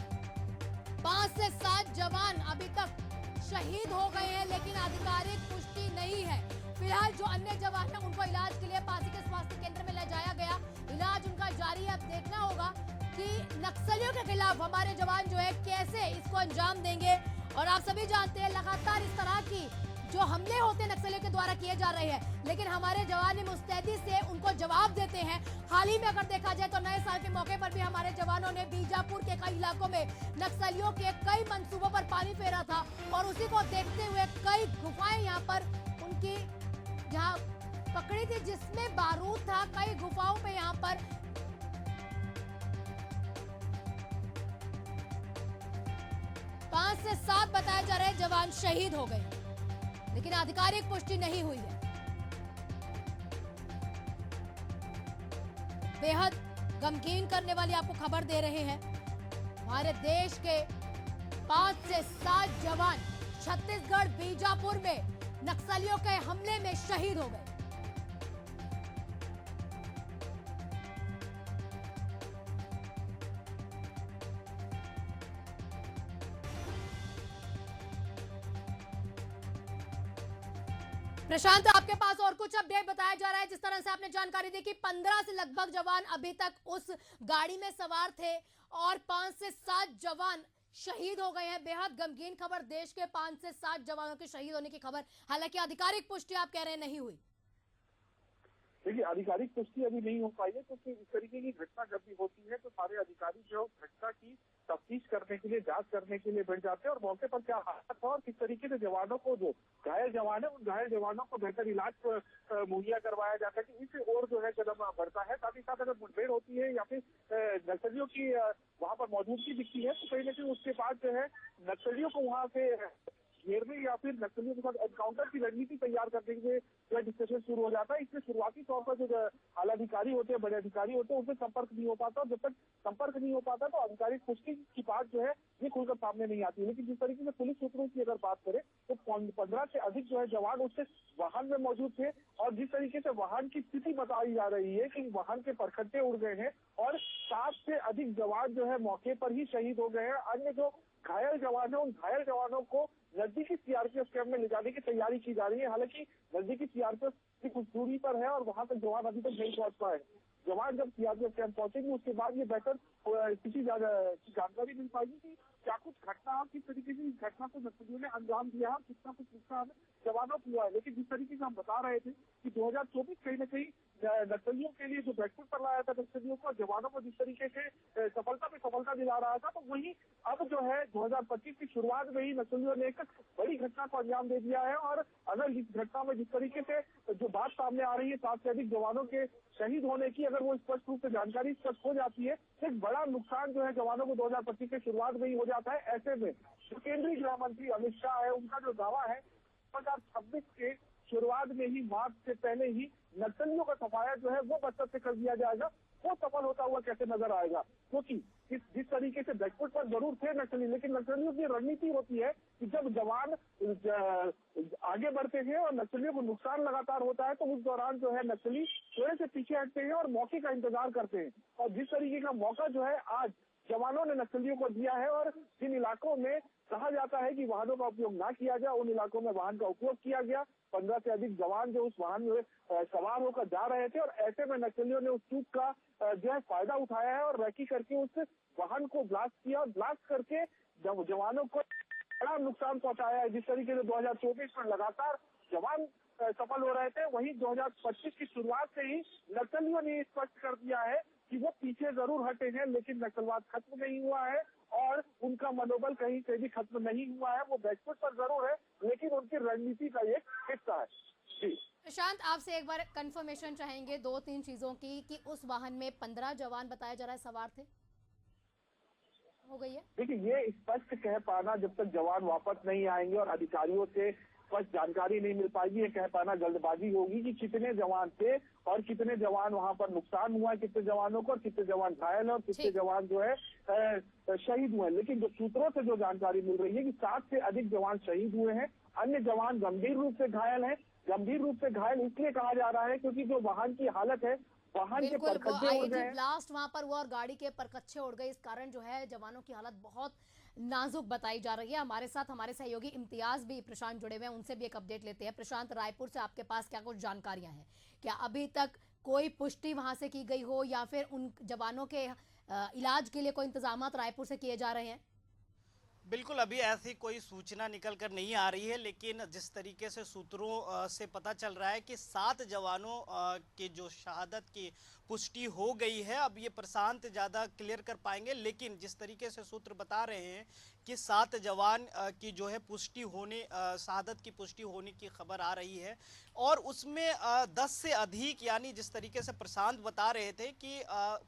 5 से 7 जवान अभी तक शहीद हो गए हैं, लेकिन आधिकारिक पुष्टि नहीं है। फिलहाल जो अन्य जवान हैं उनको इलाज के लिए पासी के स्वास्थ्य केंद्र में ले जाया गया, इलाज उनका जारी है। अब देखना होगा कि नक्सलियों के खिलाफ हमारे जवान जो है कैसे इसको अंजाम देंगे। और आप सभी जानते हैं लगातार इस तरह की जो हमले होते हैं नक्सलियों के द्वारा किए जा रहे हैं, लेकिन हमारे जवान मुस्तैदी से उनको जवाब देते हैं। हाल ही में अगर देखा जाए तो नए साल के मौके पर भी हमारे जवानों ने बीजापुर के कई इलाकों में नक्सलियों के कई मंसूबों पर पानी फेरा था और उसी को देखते हुए कई गुफाएं यहाँ पर उनकी यहाँ पकड़ी थी जिसमें बारूद था। कई गुफाओं पे यहाँ पर 5 से 7 बताया जा रहा है जवान शहीद हो गए, लेकिन आधिकारिक पुष्टि नहीं हुई है। बेहद गमगीन करने वाली आपको खबर दे रहे हैं। हमारे देश के 5 से 7 जवान छत्तीसगढ़ बीजापुर में नक्सलियों के हमले में शहीद हो गए। प्रशांत, आपके पास और कुछ अपडेट बताया जा रहा है? जिस तरह से आपने जानकारी दी कि 15 से लगभग जवान अभी तक उस गाड़ी में सवार थे और 5 से 7 जवान शहीद हो गए हैं। बेहद गमगीन खबर, देश के 5 से 7 जवानों के शहीद होने की खबर। हालांकि आधिकारिक पुष्टि आप कह रहे हैं नहीं हुई। देखिए, आधिकारिक पुष्टि अभी नहीं हो पाई है क्योंकि इस तरीके की घटना जब भी होती है तो सारे अधिकारी जो घटना की तफ्तीश करने के लिए, जांच करने के लिए बैठ जाते हैं और मौके पर क्या हालत है और किस तरीके से जवानों को, जो घायल जवान है, उन घायल जवानों को बेहतर इलाज मुहैया करवाया जाता है कि इस ओर जो है कदम बढ़ता है। साथ ही साथ अगर मुठभेड़ होती है या फिर नक्सलियों की वहाँ पर मौजूदगी दिखती है तो कहीं न कहीं उसके बाद जो है नक्सलियों को वहाँ से घेरने या फिर नक्सलियों के साथ एनकाउंटर की रणनीति तैयार करने के लिए जो डिस्कशन शुरू हो जाता है। इसमें शुरुआती तौर पर जो आला अधिकारी होते हैं, बड़े अधिकारी होते हैं, उनसे संपर्क नहीं हो पाता और जब तक संपर्क नहीं हो पाता तो आधिकारिक पुष्टि की बात जो है ये खुलकर सामने नहीं आती है। लेकिन जिस तरीके से पुलिस सूत्रों की अगर बात करें तो 15 से अधिक जो है जवान उससे वाहन में मौजूद थे और जिस तरीके से वाहन की स्थिति बताई जा रही है कि वाहन के परखच्चे उड़ गए हैं और 7 से अधिक जवान जो है मौके पर ही शहीद हो गए हैं। अन्य जो घायल जवान है, उन घायल जवानों को नजदीकी सीआरपीएफ कैंप में ले जाने की तैयारी की जा रही है। हालांकि नजदीकी सीआरपीएफ की कुछ दूरी पर है और वहां तक जवान अभी तक नहीं पहुंच पाए। जवान जब सीआरपीएफ कैंप पहुंचेंगे उसके बाद ये बेहतर किसी जानकारी मिल पाएगी कि क्या कुछ घटना, किस तरीके से इस घटना को नक्सलियों ने अंजाम दिया है, कितना कुछ नुकसान जवानों को हुआ है। लेकिन जिस तरीके से हम बता रहे थे कि 2024 कहीं न कहीं नक्सलियों के लिए जो बैकफुट पर लाया था नक्सलियों को, जवानों को जिस तरीके से सफलता पे सफलता दिला रहा था, तो वही अब जो है 2025 की शुरुआत में ही नक्सलियों ने एक बड़ी घटना को अंजाम दे दिया है। और अगर इस घटना में जिस तरीके से जो बात सामने आ रही है 7 से अधिक जवानों के शहीद होने की, अगर वो स्पष्ट रूप से जानकारी स्पष्ट हो जाती है तो एक बड़ा नुकसान जो है जवानों को 2025 की शुरुआत में ही हो जाता है। ऐसे में जो केंद्रीय गृह मंत्री अमित शाह है, उनका जो दावा है 2026 के शुरुआत में ही, मार्च से पहले ही नक्सलियों का सफाया जो है वो बस्तर से कर दिया जाएगा, वो सफल होता हुआ कैसे नजर आएगा? क्योंकि जिस तरीके से बैकफुट पर जरूर थे नक्सली, लेकिन नक्सलियों की रणनीति होती है कि जब जवान आगे बढ़ते हैं और नक्सलियों को नुकसान लगातार होता है तो उस दौरान जो है नक्सली थोड़े से पीछे हटते हैं और मौके का इंतजार करते हैं। और जिस तरीके का मौका जो है आज जवानों ने नक्सलियों को दिया है और जिन इलाकों में कहा जाता है कि वाहनों का उपयोग ना किया जाए, उन इलाकों में वाहन का उपयोग किया गया। 15 से अधिक जवान जो उस वाहन में सवार होकर जा रहे थे और ऐसे में नक्सलियों ने उस चूक का जो है फायदा उठाया है और रैकी करके उस वाहन को ब्लास्ट किया और ब्लास्ट करके जवानों को बड़ा नुकसान पहुंचाया है। जिस तरीके से 2024 में लगातार जवान सफल हो रहे थे, वहीं 2025 की शुरुआत से ही नक्सलियों ने स्पष्ट कर दिया है कि वो पीछे जरूर हटे हैं लेकिन नक्सलवाद खत्म नहीं हुआ है और उनका मनोबल कहीं से भी खत्म नहीं हुआ है। वो बैकफुट पर जरूर है लेकिन उनकी रणनीति का एक हिस्सा है। जी प्रशांत, आपसे एक बार कंफर्मेशन चाहेंगे 2-3 चीजों की कि उस वाहन में 15 जवान बताया जा रहा है सवार थे, हो गई है? देखिए, ये स्पष्ट कह पाना जब तक जवान वापस नहीं आएंगे और अधिकारियों से स्पष्ट जानकारी नहीं मिल पाएगी, ये कह पाना जल्दबाजी होगी कि कितने जवान थे और कितने जवान वहां पर नुकसान हुआ है, कितने जवानों को, कितने जवान घायल है और कितने जवान जो है शहीद हुए। लेकिन जो सूत्रों से जो जानकारी मिल रही है कि 7 से अधिक जवान शहीद हुए हैं, अन्य जवान गंभीर रूप से घायल है। गंभीर रूप से घायल इसलिए कहा जा रहा है क्योंकि जो वाहन की हालत है, वाहन के परखच्चे उड़ गए, ब्लास्ट वहां पर हुआ और गाड़ी के परखच्चे उड़ गए, इस कारण जो है जवानों की हालत बहुत नाजुक बताई जा रही है। हमारे साथ हमारे सहयोगी इम्तियाज भी प्रशांत जुड़े हुए हैं, उनसे भी एक अपडेट लेते हैं। प्रशांत, रायपुर से आपके पास क्या कुछ जानकारियां हैं? क्या अभी तक कोई पुष्टि वहां से की गई हो या फिर उन जवानों के इलाज के लिए कोई इंतजाम रायपुर से किए जा रहे हैं? बिल्कुल, अभी ऐसी कोई सूचना निकल कर नहीं आ रही है, लेकिन जिस तरीके से सूत्रों से पता चल रहा है कि 7 जवानों की जो शहादत की पुष्टि हो गई है। अब ये प्रशांत ज़्यादा क्लियर कर पाएंगे, लेकिन जिस तरीके से सूत्र बता रहे हैं कि 7 जवान की जो है पुष्टि होने, शहादत की पुष्टि होने की खबर आ रही है और उसमें 10 से अधिक, यानी जिस तरीके से प्रशांत बता रहे थे कि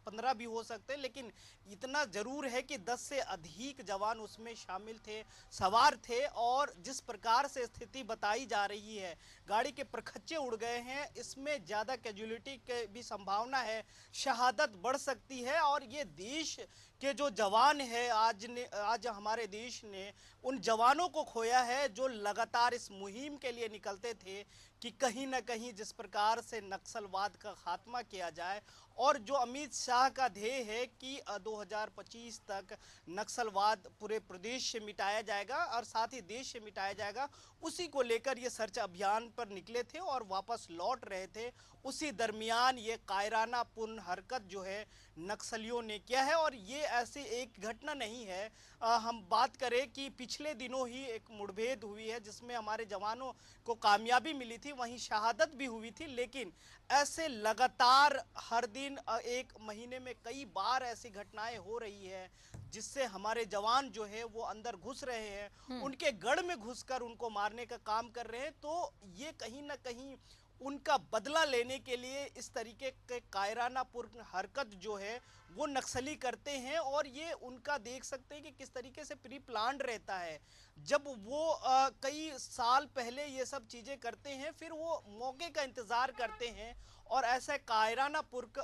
15 भी हो सकते हैं, लेकिन इतना ज़रूर है कि 10 से अधिक जवान उसमें शामिल थे, सवार थे। और जिस प्रकार से स्थिति बताई जा रही है, गाड़ी के परखच्चे उड़ गए हैं, इसमें ज़्यादा कैजुअलिटी की भी संभावना है, शहादत बढ़ सकती है और ये देश के जो जवान है आज हमारे देश ने उन जवानों को खोया है जो लगातार इस मुहिम के लिए निकलते थे कि कहीं ना कहीं जिस प्रकार से नक्सलवाद का खात्मा किया जाए और जो अमित शाह का ध्येय है कि 2025 तक नक्सलवाद पूरे प्रदेश से मिटाया जाएगा और साथ ही देश से मिटाया जाएगा, उसी को लेकर ये सर्च अभियान पर निकले थे और वापस लौट रहे थे। उसी दरमियान ये कायराना पूर्ण हरकत जो है नक्सलियों ने किया है। और ये ऐसी एक घटना नहीं है, हम बात करें कि पिछले दिनों ही एक मुठभेड़ हुई है जिसमें हमारे जवानों को कामयाबी मिली थी, वहीं शहादत भी हुई थी। लेकिन ऐसे लगातार हर दिन एक महीने में कई बार ऐसी घटनाएं हो रही है जिससे हमारे जवान जो है वो अंदर घुस रहे हैं, उनके गढ़ में घुसकर उनको मारने का काम कर रहे हैं। तो ये कहीं ना कहीं उनका बदला लेने के लिए इस तरीके के कायराना पूर्ण हरकत जो है वो नक्सली करते हैं। और ये उनका देख सकते हैं कि किस तरीके से प्री प्लान रहता है। जब वो कई साल पहले ये सब चीज़ें करते हैं, फिर वो मौके का इंतज़ार करते हैं और ऐसे कायरानापूर्ण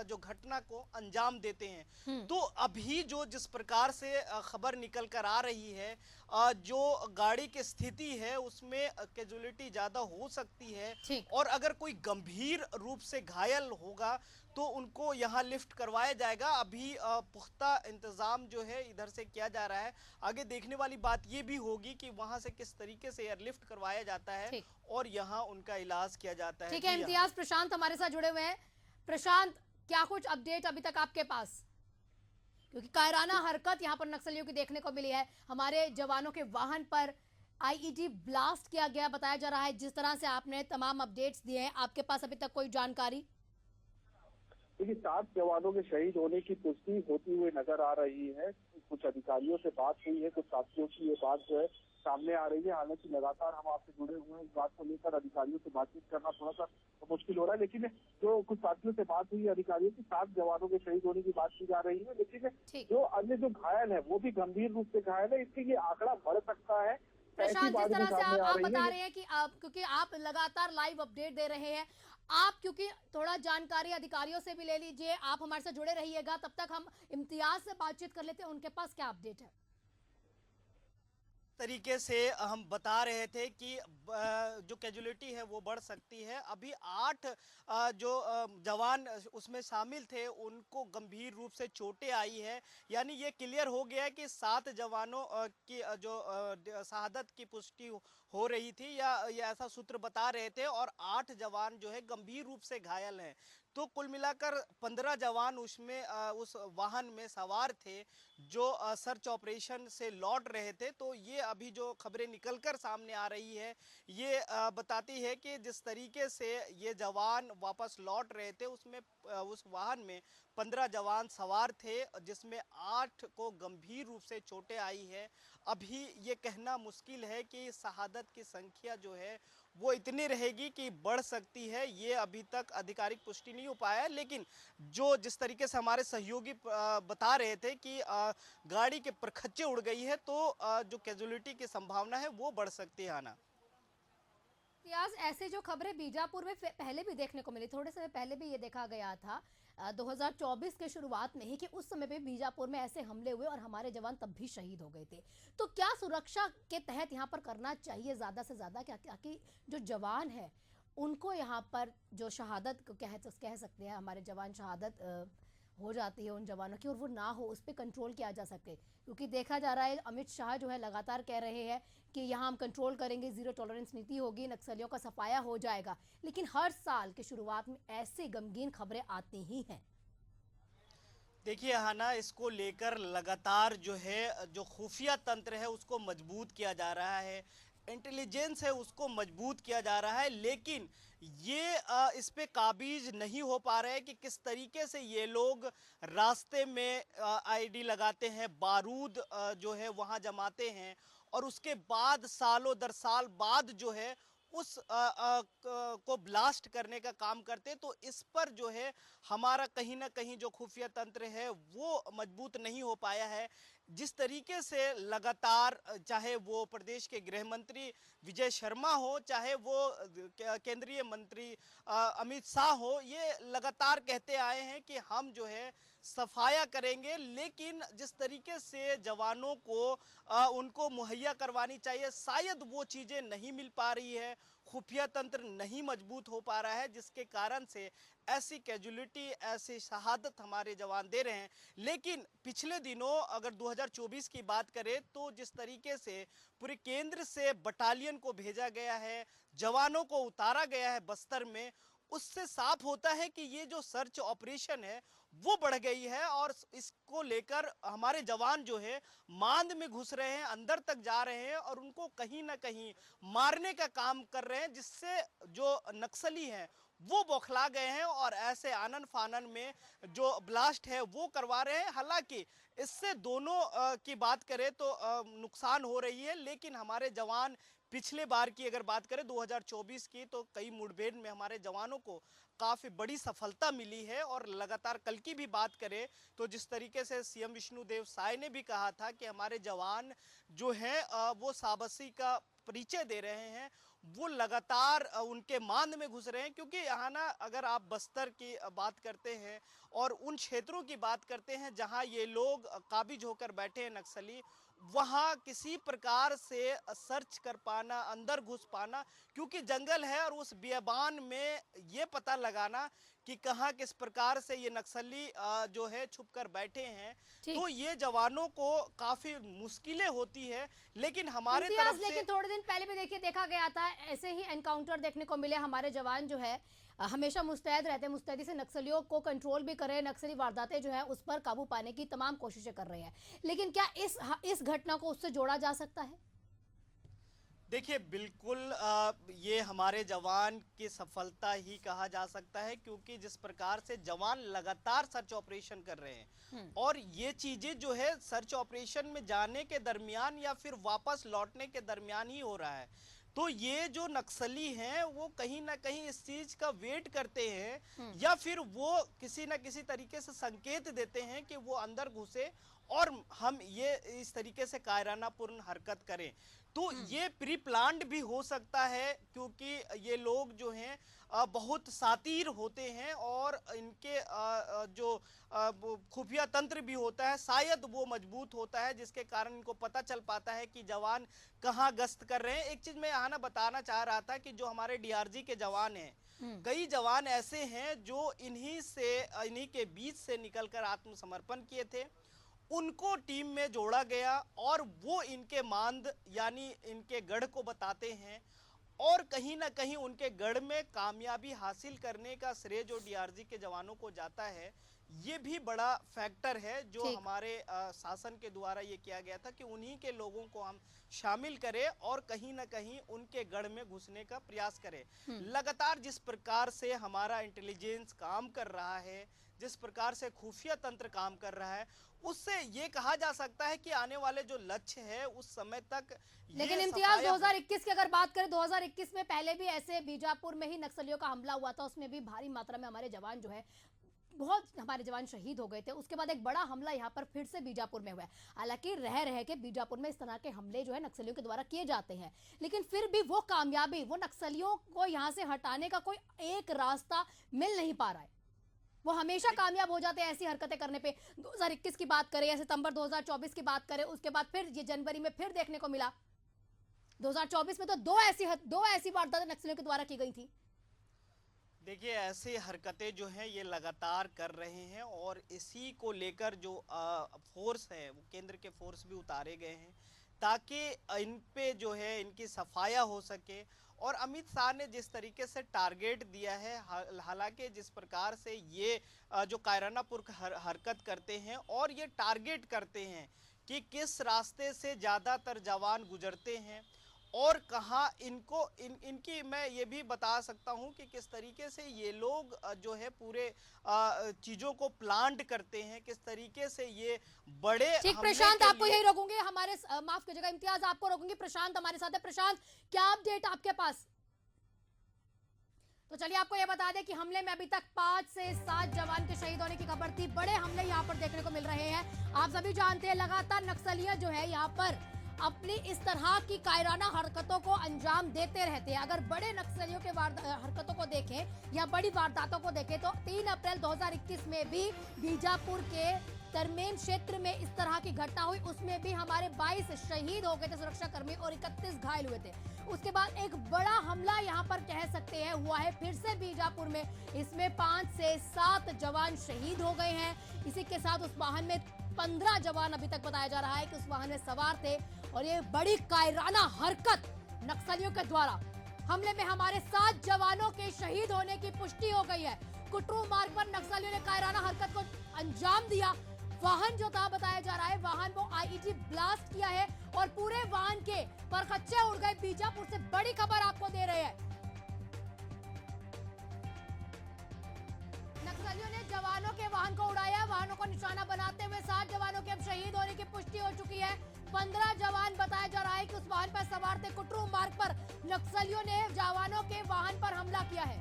जो घटना को अंजाम देते हैं। तो अभी जो जिस प्रकार से खबर निकल कर आ रही है, जो गाड़ी की स्थिति है उसमें कैजुअलिटी ज़्यादा हो सकती है और अगर कोई गंभीर रूप से घायल होगा तो उनको यहाँ लिफ्ट करवाया जाएगा। अभी पुख्ता इंतजाम जो है इधर से किया जा रहा है। आगे देखने वाली बात ये भी होगी कि वहाँ से किस तरीके से एयरलिफ्ट करवाया जाता है और यहाँ उनका इलाज किया जाता है। ठीक है, इम्तियाज प्रशांत हमारे साथ जुड़े हुए हैं। प्रशांत, क्या कुछ अपडेट अभी तक आपके पास? क्योंकि कायराना हरकत यहाँ पर नक्सलियों की देखने को मिली है, हमारे जवानों के वाहन पर आईईडी ब्लास्ट किया गया बताया जा रहा है। जिस तरह से आपने तमाम अपडेट्स दिए हैं, आपके पास अभी तक कोई जानकारी? देखिए, 7 जवानों के शहीद होने की पुष्टि होती हुई नजर आ रही है। कुछ अधिकारियों से बात हुई है, कुछ साथियों की ये बात जो है सामने आ रही है। हालांकि लगातार हम आपसे जुड़े हुए हैं, इस बात को लेकर अधिकारियों से बातचीत करना थोड़ा सा मुश्किल हो रहा है। लेकिन जो कुछ साथियों से बात हुई अधिकारियों की, 7 जवानों के शहीद होने की बात की जा रही है। लेकिन जो अन्य जो घायल है वो भी गंभीर रूप से घायल है, इसलिए ये आंकड़ा बढ़ सकता है। प्रशांत, जिस तरह से आप बता रहे हैं कि क्योंकि आप लगातार लाइव अपडेट दे रहे हैं, आप क्योंकि थोड़ा जानकारी अधिकारियों से भी ले लीजिए, आप हमारे साथ जुड़े रहिएगा। तब तक हम इम्तियाज से बातचीत कर लेते हैं, उनके पास क्या अपडेट है। तरीके से हम बता रहे थे कि जो कैजुअलिटी है वो बढ़ सकती है। अभी 8 जो जवान उसमें शामिल थे उनको गंभीर रूप से चोटें आई है। यानी ये क्लियर हो गया है कि 7 जवानों की जो शहादत की पुष्टि हो रही थी या ये ऐसा सूत्र बता रहे थे और 8 जवान जो है गंभीर रूप से घायल हैं। तो कुल मिलाकर 15 जवान उसमें उस वाहन में सवार थे जो सर्च ऑपरेशन से लौट रहे थे। तो ये अभी जो खबरें निकलकर सामने आ रही है ये बताती है कि जिस तरीके से ये जवान वापस लौट रहे थे उसमें उस वाहन में 15 जवान सवार थे जिसमें 8 को गंभीर रूप से चोटें आई है। अभी ये कहना मुश्किल है कि शहादत की संख्या जो है वो इतनी रहेगी कि बढ़ सकती है, ये अभी तक आधिकारिक पुष्टि नहीं हो पाया है। लेकिन जो जिस तरीके से हमारे सहयोगी बता रहे थे कि गाड़ी के परखच्चे उड़ गई है तो जो कैजुअलिटी की संभावना है वो बढ़ सकती है। आना इम्तियाज, ऐसे जो खबरें बीजापुर में पहले भी देखने को मिली, थोड़े समय पहले भी ये देखा गया था 2024 के शुरुआत में ही कि उस समय पे बीजापुर में ऐसे हमले हुए और हमारे जवान तब भी शहीद हो गए थे। तो क्या सुरक्षा के तहत यहाँ पर करना चाहिए ज़्यादा से ज़्यादा, क्या कि जो जवान है उनको यहाँ पर जो शहादत कह सकते हैं, हमारे जवान शहादत हो जाती है उन जवानों की और वो ना हो, उस पर कंट्रोल किया जा सके? क्योंकि देखा जा रहा है अमित शाह जो है लगातार कह रहे हैं कि यहाँ हम कंट्रोल करेंगे, जीरो टॉलरेंस नीति होगी, नक्सलियों का सफाया हो जाएगा। लेकिन हर साल की शुरुआत में ऐसी गमगीन खबरें आती ही हैं। देखिए हाना, इसको लेकर लगातार जो है जो खुफिया तंत्र है उसको मजबूत किया जा रहा है, इंटेलिजेंस है उसको मजबूत किया जा रहा है। लेकिन ये इस पे काबिज नहीं हो पा रहे हैं कि किस तरीके से ये लोग रास्ते में आईडी लगाते हैं, बारूद जो है वहाँ जमाते हैं और उसके बाद सालों दर साल बाद जो है उस को ब्लास्ट करने का काम करते। तो इस पर जो है हमारा कहीं ना कहीं जो खुफिया तंत्र है वो मजबूत नहीं हो पाया है। जिस तरीके से लगातार चाहे वो प्रदेश के गृह मंत्री विजय शर्मा हो, चाहे वो केंद्रीय मंत्री अमित शाह हो, ये लगातार कहते आए हैं कि हम जो है सफाया करेंगे, लेकिन जिस तरीके से जवानों को उनको मुहैया करवानी चाहिए, शायद वो चीज़ें नहीं मिल पा रही है, खुफिया तंत्र नहीं मजबूत हो पा रहा है, जिसके कारण से ऐसी कैजुअलिटी, ऐसी शहादत हमारे जवान दे रहे हैं। लेकिन पिछले दिनों अगर 2024 की बात करें तो जिस तरीके से पूरे केंद्र से बटालियन को भेजा गया है, जवानों को उतारा गया है बस्तर में, उससे साफ होता है कि ये जो सर्च ऑपरेशन है वो बढ़ गई है और इसको लेकर हमारे जवान जो है मांद में घुस रहे हैं, अंदर तक जा रहे हैं और उनको कहीं ना कहीं मारने का काम कर रहे हैं, जिससे जो नक्सली हैं वो बौखला गए हैं और ऐसे आनन फानन में जो ब्लास्ट है वो करवा रहे हैं। हालांकि इससे दोनों की बात करें तो नुकसान हो रही है, लेकिन हमारे जवान पिछले बार की अगर बात करें 2024 की, तो कई मुठभेड़ में हमारे जवानों को काफ़ी बड़ी सफलता मिली है। और लगातार कल की भी बात करें तो जिस तरीके से सीएम विष्णुदेव साय ने भी कहा था कि हमारे जवान जो हैं वो साहसी का परिचय दे रहे हैं, वो लगातार उनके मांद में घुस रहे हैं। क्योंकि यहाँ ना अगर आप बस्तर की बात करते हैं और उन क्षेत्रों की बात करते हैं जहाँ ये लोग काबिज होकर बैठे हैं नक्सली, वहाँ किसी प्रकार से सर्च कर पाना, अंदर घुस पाना, क्योंकि जंगल है और उस बियाबान में ये पता लगाना कि कहाँ किस प्रकार से ये नक्सली जो है छुप कर बैठे हैं, तो ये जवानों को काफी मुश्किलें होती है। लेकिन हमारे तरफ से लेकिन थोड़े दिन पहले भी देखिए देखा गया था, ऐसे ही एनकाउंटर देखने को मिले। हमारे जवान जो है हमेशा मुस्तैद रहते हैं, मुस्तैदी से नक्सलियों को कंट्रोल भी कर रहे हैं, नक्सली वारदातें जो है उस पर काबू पाने की तमाम कोशिशें कर रहे हैं। लेकिन क्या इस घटना को उससे जोड़ा जा सकता है? देखिए बिल्कुल ये हमारे जवान की सफलता ही कहा जा सकता है, क्योंकि जिस प्रकार से जवान लगातार सर्च ऑपरेशन कर रहे हैं और ये चीजें जो है सर्च ऑपरेशन में जाने के दरमियान या फिर वापस लौटने के दरमियान ही हो रहा है, तो ये जो नक्सली हैं वो कहीं ना कहीं इस चीज का वेट करते हैं या फिर वो किसी ना किसी तरीके से संकेत देते हैं कि वो अंदर घुसे और हम ये इस तरीके से कायरानापूर्ण हरकत करें। तो ये प्री प्लान्ड भी हो सकता है, क्योंकि ये लोग जो हैं बहुत सातीर होते हैं और इनके जो खुफिया तंत्र भी होता है शायद वो मजबूत होता है, जिसके कारण इनको पता चल पाता है कि जवान कहाँ गश्त कर रहे हैं। एक चीज मैं यहाँ बताना चाह रहा था कि जो हमारे डीआरजी के जवान हैं, कई जवान ऐसे हैं जो इन्हीं के बीच से निकलकर आत्मसमर्पण किए थे, उनको टीम में जोड़ा गया और वो इनके मांद यानी इनके गढ़ को बताते हैं और कहीं ना कहीं उनके गढ़ में कामयाबी हासिल करने का श्रेय जो डीआरजी के जवानों को जाता है। ये भी बड़ा फैक्टर है जो हमारे शासन के द्वारा ये किया गया था कि उन्हीं के लोगों को हम शामिल करें और कहीं ना कहीं उनके गढ़ में घुसने का प्रयास करें। लगातार जिस प्रकार से हमारा इंटेलिजेंस काम कर रहा है, जिस प्रकार से खुफिया तंत्र काम कर रहा है, उससे ये कहा जा सकता है कि आने वाले जो लक्ष्य है उस समय तक। लेकिन इम्तियाज 2021 की अगर बात करें, 2021 में पहले भी ऐसे बीजापुर में ही नक्सलियों का हमला हुआ था, उसमें भी भारी मात्रा में हमारे जवान जो है बहुत हमारे जवान शहीद हो गए थे। उसके बाद एक बड़ा हमला यहाँ पर फिर से बीजापुर में हुआ है। हालांकि रह के बीजापुर में इस तरह के हमले जो है नक्सलियों के द्वारा किए जाते हैं, लेकिन फिर भी वो कामयाबी, वो नक्सलियों को यहाँ से हटाने का कोई एक रास्ता मिल नहीं पा रहा है। वो हमेशा कामयाब हो जाते हैं ऐसी हरकतें करने पे। 2021 की बात करें या सितंबर 2024 की बात करें, उसके बाद फिर ये जनवरी में फिर देखने को मिला। 2024 में तो दो ऐसी वारदातें नक्सलियों के द्वारा की गई थी। देखिए ऐसी हरकतें जो हैं ये लगातार कर रहे हैं और इसी को लेकर जो फोर्स है वो केंद्र के फोर्स भी उतारे गए हैं ताकि इन पे जो है इनकी सफाया हो सके। और अमित शाह ने जिस तरीके से टारगेट दिया है, हालांकि जिस प्रकार से ये जो कायरानापूर्ण हरकत करते हैं और ये टारगेट करते हैं कि किस रास्ते से ज़्यादातर जवान गुजरते हैं और कहाँ इनकी मैं ये भी बता सकता हूँ कि किस तरीके से ये लोग जो है पूरे चीज़ों को प्लांट करते हैं, किस तरीके से ये बड़े। ठीक, प्रशांत आपको यही रोकूंगे, हमारे माफ कीजिएगा इम्तियाज आपको रोकूंगी। प्रशांत हमारे साथ है। प्रशांत, क्या अपडेट आपके पास? तो चलिए आपको ये बता दें कि हमले में अभी तक 5 से 7 जवान के शहीद होने की खबर थी। बड़े हमले यहाँ पर देखने को मिल रहे हैं। आप सभी जानते हैं लगातार नक्सलियां जो है यहाँ पर अपनी इस तरह की कायराना हरकतों को अंजाम देते रहते हैं। अगर बड़े नक्सलियों के हरकतों को देखें या बड़ी वारदातों को देखें तो 3 अप्रैल 2021 में भी बीजापुर के तरमेम क्षेत्र में इस तरह की घटना हुई। उसमें भी हमारे 22 शहीद हो गए थे सुरक्षाकर्मी और 31 घायल हुए थे। उसके बाद एक बड़ा हमला यहाँ पर कह सकते हैं हुआ है फिर से बीजापुर में। इसमें 5 से 7 जवान शहीद हो गए हैं। इसी के साथ उस वाहन में 15 जवान अभी तक बताया जा रहा है कि उस वाहन में सवार थे। और ये बड़ी कायराना हरकत नक्सलियों के द्वारा हमले में हमारे 7 जवानों के शहीद होने की पुष्टि हो गई है। कुटरू मार्ग पर नक्सलियों ने कायराना हरकत को अंजाम दिया। वाहन जो था बताया जा रहा है वाहन को आईईडी ब्लास्ट किया है और पूरे वाहन के परखच्चे उड़ गए। बीजापुर से बड़ी खबर आपको दे रहे हैं। नक्सलियों ने जवानों के वाहन को उड़ाया। वाहनों को निशाना बनाते हुए 7 जवानों के अब शहीद होने की पुष्टि हो चुकी है। 15 जवान बताया जा रहा है कि उस वाहन पर सवार थे। कुटरू मार्ग पर नक्सलियों ने जवानों के वाहन पर हमला किया है।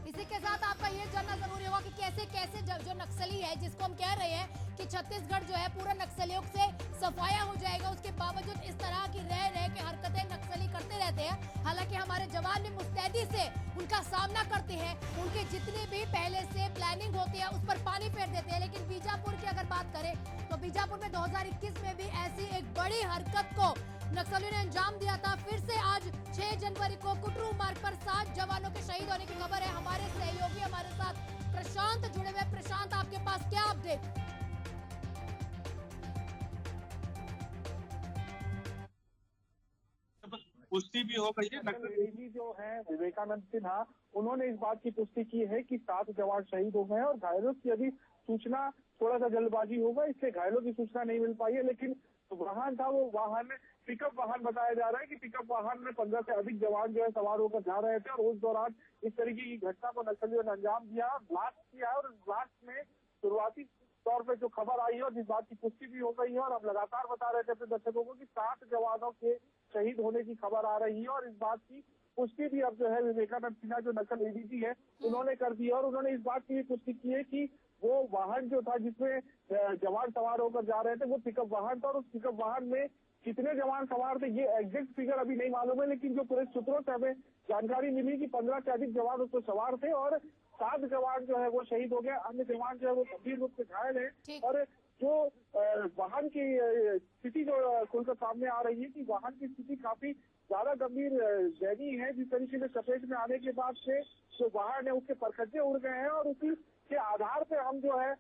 इसी के साथ आपका ये जानना जरूरी होगा कि कैसे कैसे जो नक्सली है जिसको हम कह रहे हैं कि छत्तीसगढ़ जो है पूरा नक्सलियों से सफाया हो जाएगा, उसके बावजूद इस तरह की रह के हरकतें नक्सली करते रहते हैं। हालांकि हमारे जवान भी मुस्तैदी से उनका सामना करते हैं। उनके जितनी भी पहले से प्लानिंग होती है उस पर पानी फेर देते हैं। लेकिन बीजापुर की अगर बात करें तो बीजापुर में 2021 में भी ऐसी एक बड़ी हरकत को नक्सलियों ने अंजाम दिया था। फिर से आज 6 जनवरी को कुटरू मार्ग पर 7 जवानों के शहीद होने की खबर है। हमारे सहयोगी हमारे साथ प्रशांत जुड़े हुए। प्रशांत, आपके पास क्या अपडेट? पुष्टि भी हो गई है। नक्सली जो है विवेकानंद सिन्हा, उन्होंने इस बात की पुष्टि की है कि 7 जवान शहीद हो गए हैं और घायलों की अभी सूचना, थोड़ा सा जल्दबाजी होगा इससे घायलों की सूचना नहीं मिल पाई है। लेकिन वाहन था वो वाहन पिकअप वाहन बताया जा रहा है कि पिकअप वाहन में 15 से अधिक जवान जो है सवार होकर जा रहे थे और उस दौरान इस तरीके की घटना को नक्सलियों ने अंजाम दिया, ब्लास्ट किया है। और इस ब्लास्ट में शुरुआती तौर पे जो खबर आई है और जिस बात की पुष्टि भी हो गई है और अब लगातार बता रहे थे अपने दर्शकों को कि 7 जवानों के शहीद होने की खबर आ रही है। और इस बात की पुष्टि भी अब जो है विवेकानंद सिन्हा जो नक्सल एडीजी है उन्होंने कर दी है। और उन्होंने इस बात की भी पुष्टि की है कि वो वाहन जो था जिसमें जवान सवार होकर जा रहे थे वो पिकअप वाहन था। और उस पिकअप वाहन में कितने जवान सवार थे ये एग्जैक्ट फिगर अभी नहीं मालूम है, लेकिन जो पुलिस सूत्रों से हमें जानकारी मिली कि 15 से अधिक जवान उसमें सवार थे और 7 जवान जो है वो शहीद हो गए। अन्य जवान जो है वो गंभीर रूप से घायल है। और जो वाहन की स्थिति जो खुलकर सामने आ रही है कि वाहन की स्थिति काफी ज्यादा गंभीर दयनीय है। जिस तरीके से चपेट में आने के बाद से जो वाहन है उसके परखच्चे उड़ गए हैं और उसी के आधार पे हम जो है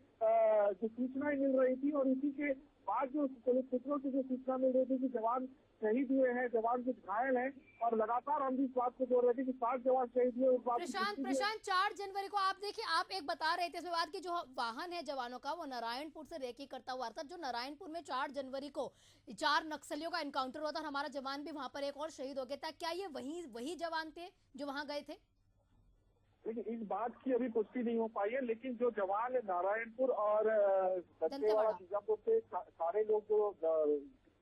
जो सूचनाएं मिल रही थी और इसी के बाद जो पुलिस सूत्रों की जो सूचना मिल रही थी कि जवान शहीद हुए हैं, जवान कुछ घायल हैं और लगातार हम भी इस बात को जोड़ रहे थे कि 7 जवान शहीद हुए। उस बात प्रशांत 4 जनवरी को आप देखिए, आप एक बता रहे थे इसमें बात की जो वाहन है जवानों का वो नारायणपुर से रेकी करता हुआ था। जो नारायणपुर में 4 जनवरी को 4 नक्सलियों का एनकाउंटर हुआ था, हमारा जवान भी वहां पर एक और शहीद हो गया था। क्या ये वही जवान थे जो वहां गए थे? लेकिन इस बात की अभी पुष्टि नहीं हो पाई है। लेकिन जो जवान नारायणपुर और दंतेवाड़ा बीजापुर से सारे लोग जो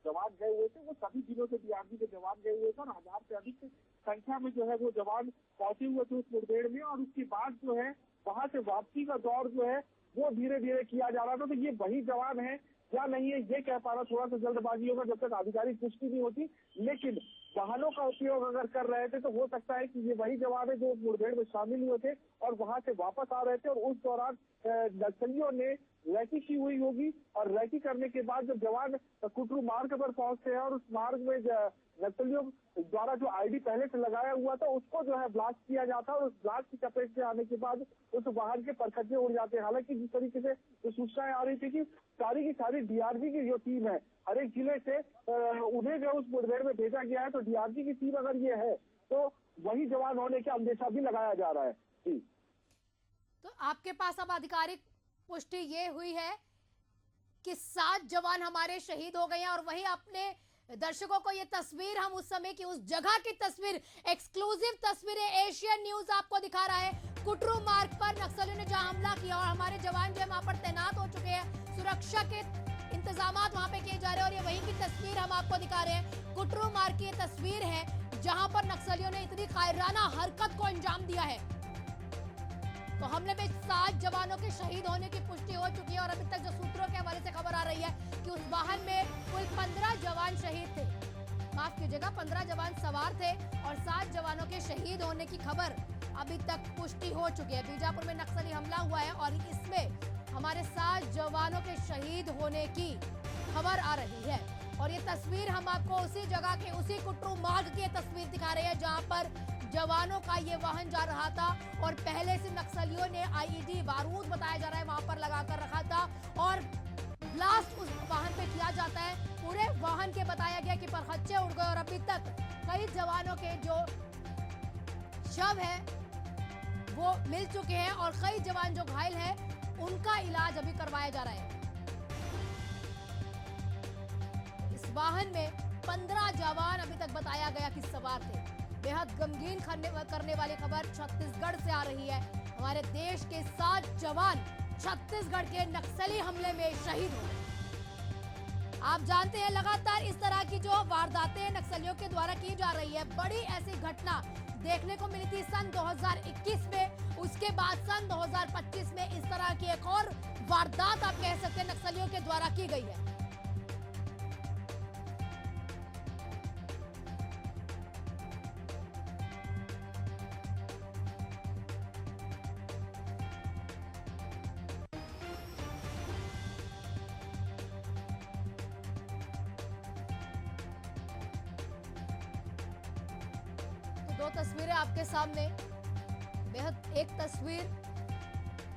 जवान गए हुए थे वो सभी जिलों से डीआरजी के जवान गए हुए थे और 1000 से अधिक संख्या में जो है वो जवान पहुंचे हुए थे उस मुठभेड़ में। और उसके बाद जो है वहां से वापसी का दौर जो है वो धीरे धीरे किया जा रहा था। तो ये वही जवान है या नहीं है ये कह पाना थोड़ा सा जल्दबाजी होगा जब तक आधिकारिक पुष्टि नहीं होती। लेकिन वाहनों का उपयोग अगर कर रहे थे तो हो सकता है कि ये वही जवान है जो मुठभेड़ में शामिल हुए थे और वहां से वापस आ रहे थे। और उस दौरान नक्सलियों ने रैकी की हुई होगी और रैकी करने के बाद जब जवान कुटरू मार्ग पर पहुंचते हैं और उस मार्ग में नक्सलियों द्वारा जो आईडी पहले से लगाया हुआ था उसको जो है ब्लास्ट किया जाता है और उस ब्लास्ट की चपेट में आने के बाद उस वाहन के परखच्चे उड़ जाते हैं। हालांकि जिस तरीके से जो सूचनाएं आ रही थी कि सारी की सारी डीआरजी की जो टीम है हर एक जिले से उन्हें जो उस मुठभेड़ में भेजा गया है, तो डीआरजी की टीम अगर ये है तो वही जवान होने का अंदेशा भी लगाया जा रहा है। जी, तो आपके पास अब आधिकारिक पुष्टि ये हुई है कि 7 जवान हमारे शहीद हो गए हैं और वही अपने दर्शकों को ये तस्वीर हम उस समय की उस जगह की तस्वीर, एक्सक्लूसिव तस्वीरें एशियन न्यूज आपको दिखा रहा है। कुटरू मार्ग पर नक्सलियों ने जहां हमला किया और हमारे जवान जो है वहां पर तैनात हो चुके हैं, सुरक्षा के इंतजाम वहां पे किए जा रहे हैं और ये वहीं की तस्वीर हम आपको दिखा रहे हैं। कुटरू मार्ग की ये तस्वीर है जहां पर नक्सलियों ने इतनी कायराना हरकत को अंजाम दिया है। तो हमले में 7 जवानों के शहीद होने की पुष्टि हो चुकी है और अभी तक जो सूत्रों के हवाले से खबर आ रही है कि उस वाहन में कुल 15 जवान शहीद थे, माफ कीजिएगा 15 जवान सवार थे और 7 जवानों के शहीद होने की खबर अभी तक पुष्टि हो चुकी है। बीजापुर में नक्सली हमला हुआ है और इसमें हमारे 7 जवानों के शहीद होने की खबर आ रही है। और ये तस्वीर हम आपको उसी जगह के उसी कुटरू मार्ग की तस्वीर दिखा रहे हैं जहां पर जवानों का ये वाहन जा रहा था और पहले से नक्सलियों ने आईईडी बारूद बताया जा रहा है वहां पर लगाकर रखा था और ब्लास्ट उस वाहन पे किया जाता है। पूरे वाहन के बताया गया कि परखच्चे उड़ गए और अभी तक कई जवानों के जो शव है वो मिल चुके हैं और कई जवान जो घायल हैं उनका इलाज अभी करवाया जा रहा है। इस वाहन में 15 जवान अभी तक बताया गया कि सवार थे। बेहद गमगीन करने वाली खबर छत्तीसगढ़ से आ रही है। हमारे देश के 7 जवान छत्तीसगढ़ के नक्सली हमले में शहीद हो गए। आप जानते हैं लगातार इस तरह की जो वारदातें नक्सलियों के द्वारा की जा रही है, बड़ी ऐसी घटना देखने को मिली थी सन 2021 में। उसके बाद सन 2025 में इस तरह की एक और वारदात आप कह सकते हैं नक्सलियों के द्वारा की गई है। दो तस्वीरें आपके सामने। एक तस्वीर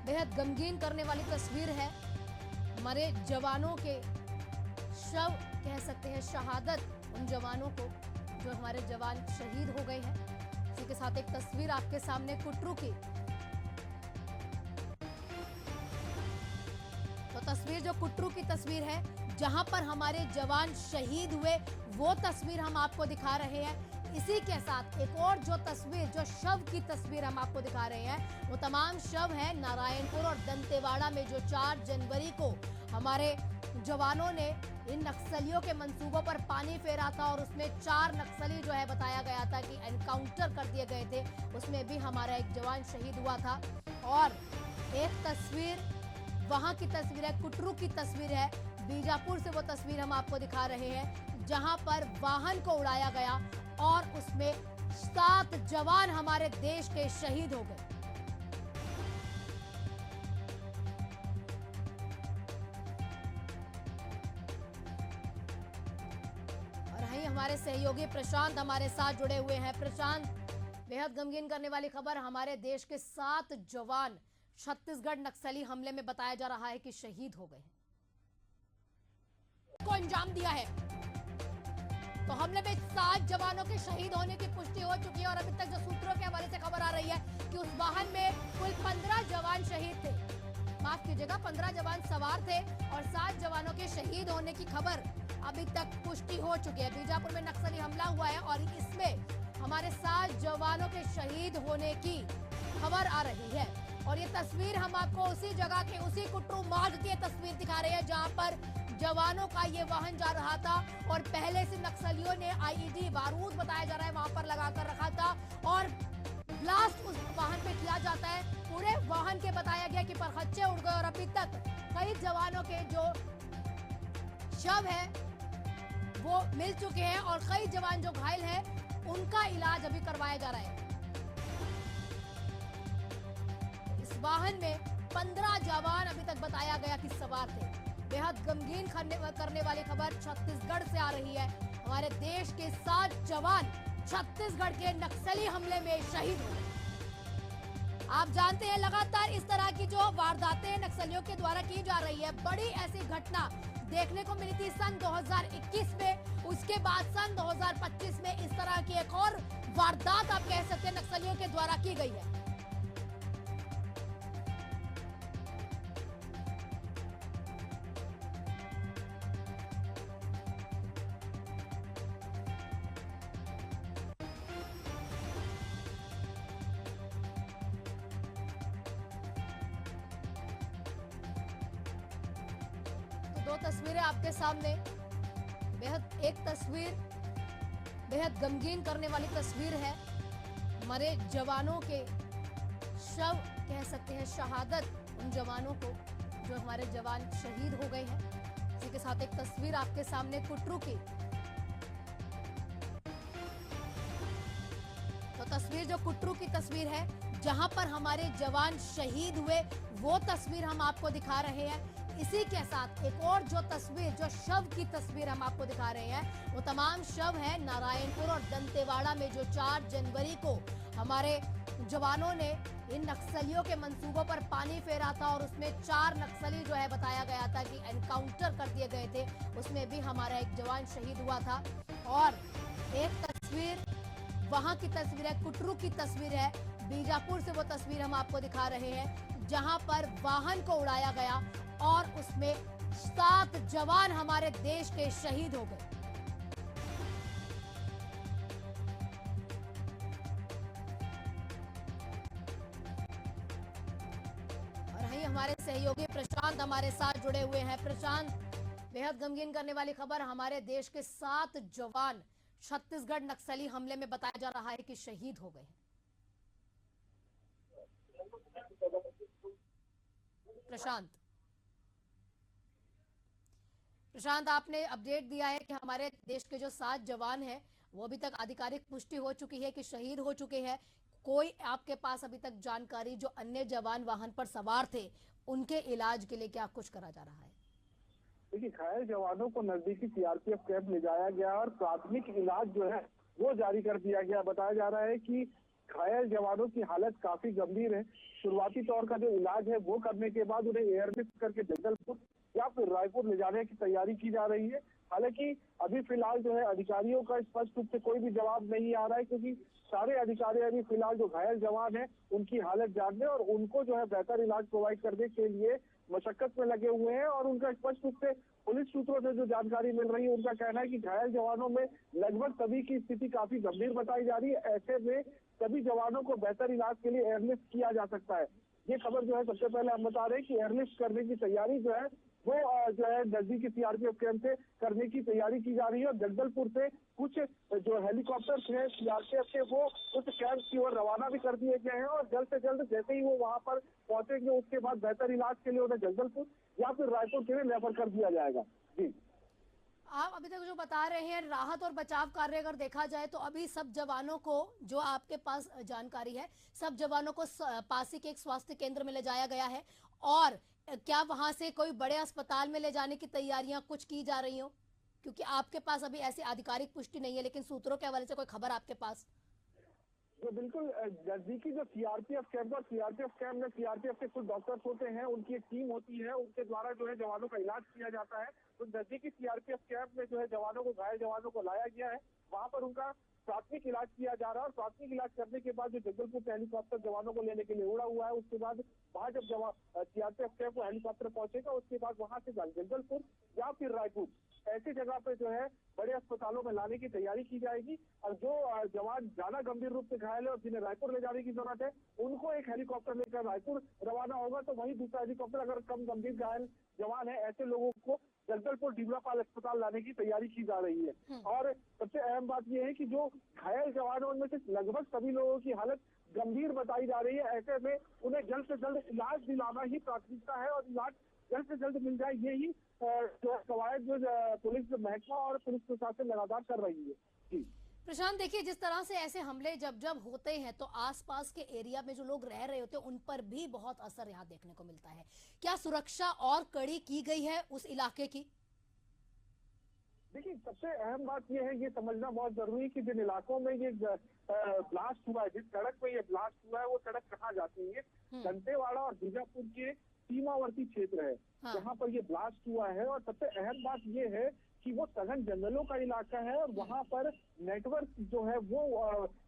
बेहद गमगीन करने वाली तस्वीर है। हमारे जवानों के शव कह सकते हैं, शहादत उन जवानों को जो हमारे जवान शहीद हो गए हैं। इसी के साथ एक तस्वीर आपके सामने कुटरू की। तो तस्वीर जो कुटरू की तस्वीर है जहां पर हमारे जवान शहीद हुए वो तस्वीर हम आपको दिखा रहे हैं। इसी के साथ एक और जो तस्वीर, जो शव की तस्वीर हम आपको दिखा रहे हैं, वो तमाम शव है नारायणपुर और दंतेवाड़ा में जो 4 जनवरी को हमारे जवानों ने इन नक्सलियों के मंसूबों पर पानी फेरा था और उसमें 4 नक्सली जो है बताया गया था कि एनकाउंटर कर दिए गए थे। उसमें भी हमारा एक जवान शहीद हुआ था। और एक तस्वीर वहां की तस्वीर है, कुटरू की तस्वीर है। बीजापुर से वो तस्वीर हम आपको दिखा रहे हैं जहां पर वाहन को उड़ाया गया और उसमें 7 जवान हमारे देश के शहीद हो गए। और वहीं हमारे सहयोगी प्रशांत हमारे साथ जुड़े हुए हैं। प्रशांत, बेहद गमगीन करने वाली खबर, हमारे देश के 7 जवान छत्तीसगढ़ नक्सली हमले में बताया जा रहा है कि शहीद हो गए हैं, को अंजाम दिया है। तो हमले में 7 जवानों के शहीद होने की पुष्टि हो चुकी है और अभी तक जो सूत्रों के हवाले से खबर आ रही है कि उस वाहन में कुल 15 जवान शहीद थे, माफ कीजिएगा 15 जवान सवार थे और 7 जवानों के शहीद होने की खबर अभी तक पुष्टि हो चुकी है। बीजापुर में नक्सली हमला हुआ है और इसमें हमारे 7 जवानों के शहीद होने की खबर आ रही है। और ये तस्वीर हम आपको उसी जगह के उसी कुटरू मार्ग की तस्वीर दिखा रहे हैं जहां पर जवानों का ये वाहन जा रहा था और पहले से नक्सलियों ने आईईडी बारूद बताया जा रहा है वहां पर लगाकर रखा था और ब्लास्ट उस वाहन पे किया जाता है। पूरे वाहन के बताया गया कि परखच्चे उड़ गए और अभी तक कई जवानों के जो शव है वो मिल चुके हैं और कई जवान जो घायल हैं उनका इलाज अभी करवाया जा रहा है। इस वाहन में 15 जवान अभी तक बताया गया कि सवार थे। बेहद गमगीन करने वाली खबर छत्तीसगढ़ से आ रही है। हमारे देश के 7 जवान छत्तीसगढ़ के नक्सली हमले में शहीद हुए। आप जानते हैं लगातार इस तरह की जो वारदातें नक्सलियों के द्वारा की जा रही है, बड़ी ऐसी घटना देखने को मिली थी सन 2021 में। उसके बाद सन 2025 में इस तरह की एक और वारदात आप कह सकते हैं नक्सलियों के द्वारा की गई है। दो तस्वीरें आपके सामने। एक तस्वीर बेहद गमगीन करने वाली तस्वीर है। मरे जवानों के शव, कह सकते हैं शहादत, उन जवानों को जो हमारे जवान शहीद हो गए हैं। इसी के साथ एक तस्वीर आपके सामने कुटरू की, तो तस्वीर जो कुटरू की तस्वीर है जहां पर हमारे जवान शहीद हुए, वो तस्वीर हम आपको दिखा रहे हैं। इसी के साथ एक और जो तस्वीर, जो शव की तस्वीर हम आपको दिखा रहे हैं, वो तमाम शव है नारायणपुर और दंतेवाड़ा में, जो 4 जनवरी को हमारे जवानों ने इन नक्सलियों के मंसूबों पर पानी फेरा था और उसमें 4 नक्सली जो है बताया गया था कि एनकाउंटर कर दिए गए थे। उसमें भी हमारा एक जवान शहीद हुआ था। और एक तस्वीर वहां की तस्वीर है, कुटरू की तस्वीर है, बीजापुर से वो तस्वीर हम आपको दिखा रहे हैं जहां पर वाहन को उड़ाया गया और उसमें 7 जवान हमारे देश के शहीद हो गए। और वहीं हमारे सहयोगी प्रशांत हमारे साथ जुड़े हुए हैं। प्रशांत, बेहद गमगीन करने वाली खबर, हमारे देश के 7 जवान छत्तीसगढ़ नक्सली हमले में बताया जा रहा है कि शहीद हो गए हैं। प्रशांत, आपने अपडेट दिया है कि हमारे देश के जो 7 जवान हैं वो अभी तक आधिकारिक पुष्टि हो चुकी है कि शहीद हो चुके हैं। कोई आपके पास अभी तक जानकारी, जो अन्य जवान वाहन पर सवार थे उनके इलाज के लिए क्या कुछ करा जा रहा है? देखिए, घायल जवानों को नजदीकी सीआरपीएफ कैंप ले जाया गया और प्राथमिक इलाज जो है वो जारी कर दिया गया। बताया जा रहा है कि घायल जवानों की हालत काफी गंभीर है। शुरुआती तौर का जो इलाज है वो करने के बाद उन्हें एयरलिफ्ट करके जगदलपुर या फिर रायपुर ले जाने की तैयारी की जा रही है। हालांकि अभी फिलहाल जो है अधिकारियों का स्पष्ट रूप से कोई भी जवाब नहीं आ रहा है, क्योंकि सारे अधिकारी अभी फिलहाल जो घायल जवान है उनकी हालत जानने और उनको जो है बेहतर इलाज प्रोवाइड करने के लिए मशक्कत में लगे हुए हैं। और उनका स्पष्ट रूप से पुलिस सूत्रों से जो जानकारी मिल रही है, उनका कहना है कि घायल जवानों में लगभग सभी की स्थिति काफी गंभीर बताई जा रही है। ऐसे में सभी जवानों को बेहतर इलाज के लिए एयरलिफ्ट किया जा सकता है। ये खबर जो है सबसे पहले हम बता रहे हैं कि एयरलिफ्ट करने की तैयारी जो है वो जो है नजदीकी सीआरपीएफ कैंप से करने की तैयारी की जा रही है। और जगदलपुर से कुछ जो हेलीकॉप्टर है सीआरपीएफ के, वो उस कैंप की ओर रवाना भी कर दिए गए हैं और जल्द से जल्द जैसे ही वो वहां पर पहुंचेंगे उसके बाद बेहतर इलाज के लिए उन्हें जगदलपुर या फिर रायपुर के लिए रेफर कर दिया जाएगा। जी, आप अभी तक जो बता रहे हैं, राहत और बचाव कार्य अगर देखा जाए तो अभी सब जवानों को, जो आपके पास जानकारी है, सब जवानों को पास ही के एक स्वास्थ्य केंद्र में ले जाया गया है। और क्या वहां से कोई बड़े अस्पताल में ले जाने की तैयारियां कुछ की जा रही हो? क्योंकि आपके पास अभी ऐसी आधिकारिक पुष्टि नहीं है, लेकिन सूत्रों के हवाले से कोई खबर आपके पास? तो बिल्कुल नजदीकी जो सीआरपीएफ कैंप और सीआरपीएफ कैंप में सीआरपीएफ के कुछ डॉक्टर्स होते हैं, उनकी एक टीम होती है, उनके द्वारा जो है जवानों का इलाज किया जाता है। तो नजदीकी सीआरपीएफ कैंप में जो है जवानों को, घायल जवानों को लाया गया है, वहां पर उनका प्राथमिक इलाज किया जा रहा है। और प्राथमिक इलाज करने के बाद जो जगदलपुर से हेलीकॉप्टर जवानों को लेने के लिए उड़ा हुआ है, उसके बाद वहाँ जब सीआरपीएफ कैंप को हेलीकॉप्टर पहुंचेगा, उसके बाद वहां से जगदलपुर या फिर रायपुर ऐसी जगह पे जो है बड़े अस्पतालों में लाने की तैयारी की जाएगी। और जो जवान ज्यादा गंभीर रूप से घायल है और जिन्हें रायपुर ले जाने की जरूरत है, उनको एक हेलीकॉप्टर लेकर रायपुर रवाना होगा। तो वहीं दूसरा हेलीकॉप्टर, अगर कम गंभीर घायल जवान है, ऐसे लोगों को जगदलपुर डिमलापाल अस्पताल लाने की तैयारी की जा रही है। और सबसे अहम बात यह है कि जो घायल जवान है उनमें से लगभग सभी लोगों की हालत गंभीर बताई जा रही है। ऐसे में उन्हें जल्द से जल्द इलाज दिलाना ही प्राथमिकता है और इलाज जल्द से जल्द मिल जाए, यही जो कवायद जो पुलिस महकमा और पुलिस प्रशासन लगातार कर रही है। जी प्रशांत, देखिए, जिस तरह से ऐसे हमले जब जब होते हैं तो आसपास के एरिया में जो लोग रह रहे होते हैं उन पर भी बहुत असर यहाँ देखने को मिलता है। क्या सुरक्षा और कड़ी की गई है उस इलाके की? देखिए, सबसे अहम बात यह है, ये समझना बहुत जरूरी है कि जिन इलाकों में ये ब्लास्ट हुआ है, जिस सड़क पे ये ब्लास्ट हुआ है, वो सड़क कहाँ जाती है? दंतेवाड़ा और बीजापुर के सीमावर्ती क्षेत्र है, जहाँ पर ये ब्लास्ट हुआ है। और सबसे अहम बात ये है कि वो सघन जंगलों का इलाका है और वहाँ पर नेटवर्क जो है वो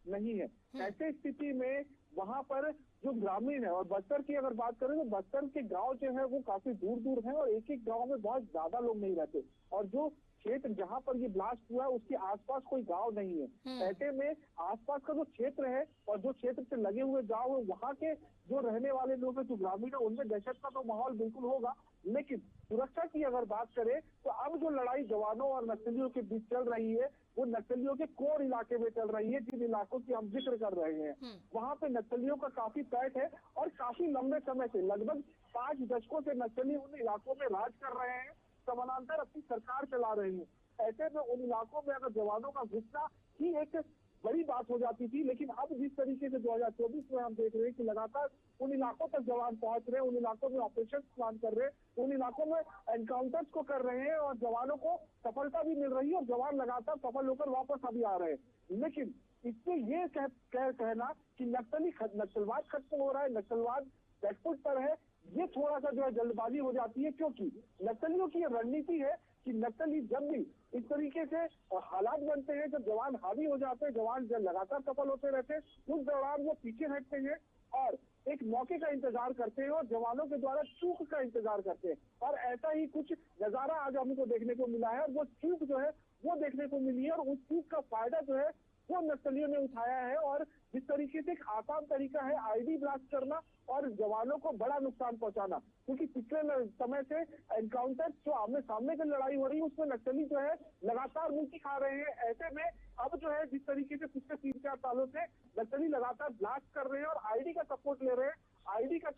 नहीं है। ऐसे स्थिति में वहाँ पर जो ग्रामीण है, और बस्तर की अगर बात करें तो बस्तर के गांव जो है वो काफी दूर दूर है और एक एक गांव में बहुत ज्यादा लोग नहीं रहते। और जो क्षेत्र जहां पर ये ब्लास्ट हुआ है उसके आसपास कोई गांव नहीं है। ऐसे में आसपास का जो क्षेत्र है और जो क्षेत्र से लगे हुए गांव है वहां के जो रहने वाले लोग हैं, जो ग्रामीण है, उनमें दहशत का तो माहौल बिल्कुल होगा। लेकिन सुरक्षा की अगर बात करें तो अब जो लड़ाई जवानों और नक्सलियों के बीच चल रही है वो नक्सलियों के कोर इलाके में चल रही है। जिन इलाकों की हम जिक्र कर रहे हैं वहां पे नक्सलियों का काफी पैठ है और काफी लंबे समय से, लगभग 5 दशकों से नक्सली उन इलाकों में राज कर रहे हैं, समानांतर अपनी सरकार चला रहे हैं। ऐसे में उन इलाकों में अगर जवानों का घुसना ही एक बड़ी बात हो जाती थी, लेकिन अब जिस तरीके से 2024 में हम देख रहे हैं कि लगातार उन इलाकों तक जवान पहुंच रहे हैं, उन इलाकों में ऑपरेशन प्लान कर रहे हैं, उन इलाकों में एनकाउंटर्स को कर रहे हैं और जवानों को सफलता भी मिल रही है और जवान लगातार सफल होकर वापस अभी आ रहे हैं। लेकिन इससे ये कहना कि नक्सलवाद खत्म हो रहा है, नक्सलवाद बैकफुट पर है, ये थोड़ा सा जो है जल्दबाजी हो जाती है। क्योंकि नक्सलियों की रणनीति है कि नक्सली जब भी इस तरीके से हालात बनते हैं, जब जवान हावी हो जाते हैं, जवान जब लगातार सफल होते रहते हैं, उस दौरान वो पीछे हटते हैं और एक मौके का इंतजार करते हैं और जवानों के द्वारा चूक का इंतजार करते हैं। और ऐसा ही कुछ नजारा आज हमको देखने को मिला है और वो चूक जो है वो देखने को मिली है और उस चूक का फायदा जो है वो नक्सलियों ने उठाया है। और जिस तरीके से एक आसान तरीका है आईडी ब्लास्ट करना और जवानों को बड़ा नुकसान पहुंचाना, क्योंकि पिछले समय से एनकाउंटर जो आमने सामने की लड़ाई हो रही है उसमें नक्सली जो है लगातार मुंह खा रहे हैं। ऐसे में अब जो है जिस तरीके से पिछले 3-4 सालों से नक्सली लगातार ब्लास्ट कर रहे हैं और आईडी का सपोर्ट ले रहे हैं, आईडी का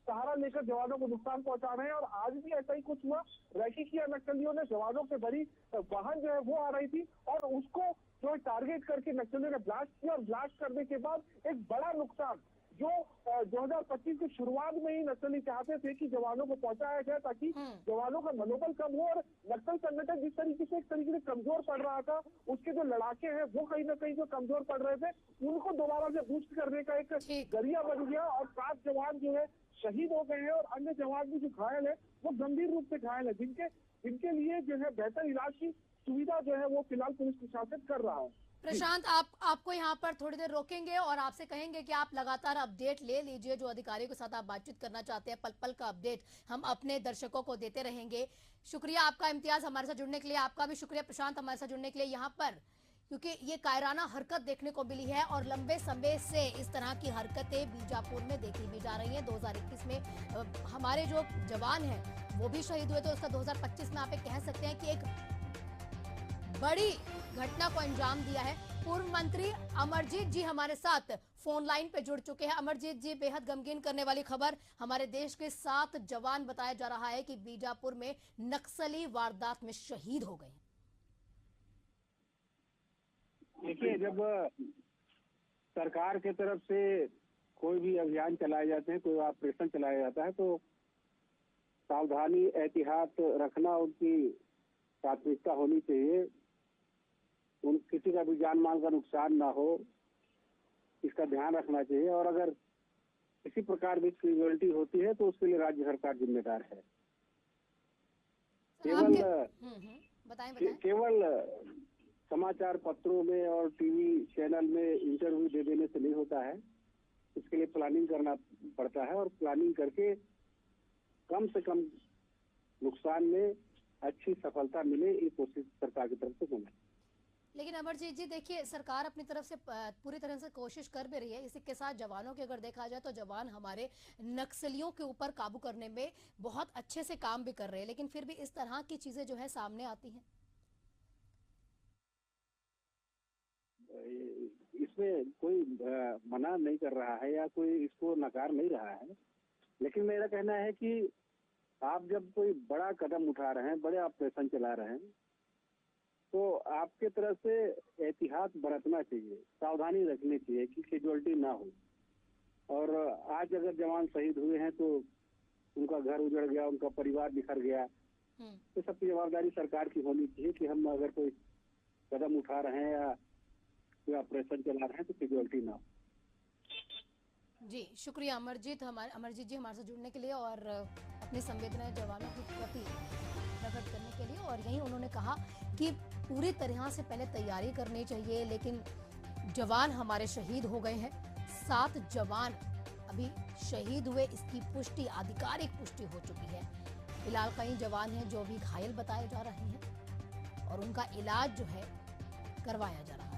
सहारा लेकर जवानों को नुकसान पहुंचा रहे हैं। और आज भी ऐसा ही कुछ हुआ, रैकी किया नक्सलियों ने, जवानों से बड़ी वाहन जो है वो आ रही थी और उसको जो टारगेट करके नक्सलियों ने ब्लास्ट किया और ब्लास्ट करने के बाद एक बड़ा नुकसान जो 2025 की शुरुआत में ही नक्सली चाहते थे कि जवानों को पहुंचाया जाए ताकि जवानों का मनोबल कम हो और नक्सल संगठन जिस तरीके से एक तरीके से कमजोर पड़ रहा था, उसके जो लड़ाके हैं वो कहीं ना कहीं जो कमजोर पड़ रहे थे उनको दोबारा से बूस्ट करने का एक जरिया बन गया। और 7 जवान जो है शहीद हो गए हैं और अन्य जवान भी जो घायल है वो गंभीर रूप से घायल है, जिनके लिए जो है बेहतर इलाज की सुविधा जो है वो फिलहाल पुलिस प्रशासन कर रहा है। प्रशांत, आपको यहाँ पर थोड़ी देर रोकेंगे और आपसे कहेंगे कि आप लगातार अपडेट ले लीजिए, जो अधिकारियों के साथ आप बातचीत करना चाहते हैं, पल पल का अपडेट हम अपने दर्शकों को देते रहेंगे। शुक्रिया आपका इम्तियाज हमारे साथ जुड़ने के लिए, आपका भी शुक्रिया प्रशांत हमारे साथ जुड़ने के लिए यहाँ पर, क्योंकि ये कायराना हरकत देखने को मिली है और लंबे समय से इस तरह की हरकतें बीजापुर में देखी भी जा रही हैं। 2021 में हमारे जो जवान हैं वो भी शहीद हुए, तो उसका 2025 में आप कह सकते हैं कि एक बड़ी घटना को अंजाम दिया है। पूर्व मंत्री अमरजीत जी हमारे साथ फोन लाइन पे जुड़ चुके हैं। अमरजीत जी, बेहद गमगीन करने वाली खबर, हमारे देश के 7 जवान बताया जा रहा है कि बीजापुर में नक्सली वारदात में शहीद हो गए। देखिए, जब सरकार की तरफ से कोई भी अभियान चलाए जाते हैं, कोई ऑपरेशन चलाया जाता है, तो सावधानी एहतियात रखना उनकी प्राथमिकता होनी चाहिए। किसी का भी जान माल का नुकसान ना हो, इसका ध्यान रखना चाहिए। और अगर किसी प्रकार की क्रिमिनलिटी होती है तो उसके लिए राज्य सरकार जिम्मेदार है। केवल समाचार पत्रों में और टीवी चैनल में इंटरव्यू दे देने से नहीं होता है, इसके लिए प्लानिंग करना पड़ता है और प्लानिंग करके कम से कम नुकसान में अच्छी सफलता मिले, ये कोशिश सरकार की तरफ से होना है। लेकिन अमरजीत जी, देखिए, सरकार अपनी तरफ से पूरी तरह से कोशिश कर भी रही है। इसी के साथ जवानों की अगर देखा जाए तो जवान हमारे नक्सलियों के ऊपर काबू करने में बहुत अच्छे से काम भी कर रहे हैं, लेकिन फिर भी इस तरह की चीजें जो है सामने आती हैं। इसमें कोई मना नहीं कर रहा है या कोई इसको नकार नहीं रहा है, लेकिन मेरा कहना है कि आप जब कोई बड़ा कदम उठा रहे हैं, बड़े ऑपरेशन चला रहे हैं, तो आपके तरफ से एहतियात बरतना चाहिए, सावधानी रखनी चाहिए कि कैजुअलिटी ना हो। और आज अगर जवान शहीद हुए हैं तो उनका घर उजड़ गया, उनका परिवार बिखर गया, तो सबकी जवाबदारी सरकार की होनी चाहिए कि हम अगर कोई कदम उठा रहे हैं या कोई ऑपरेशन चला रहे हैं तो कैजुअलिटी ना हो। जी शुक्रिया अमरजीत जी हमारे साथ जुड़ने के लिए और अपनी संवेदनाएं जवानों के प्रति प्रकट करने के लिए। और यही उन्होंने कहा कि पूरी तरह से पहले तैयारी करनी चाहिए, लेकिन जवान हमारे शहीद हो गए हैं। 7 जवान अभी शहीद हुए, इसकी पुष्टि, आधिकारिक पुष्टि हो चुकी है। फिलहाल कई जवान हैं जो भी घायल बताए जा रहे हैं। और उनका इलाज जो है करवाया जा रहा है।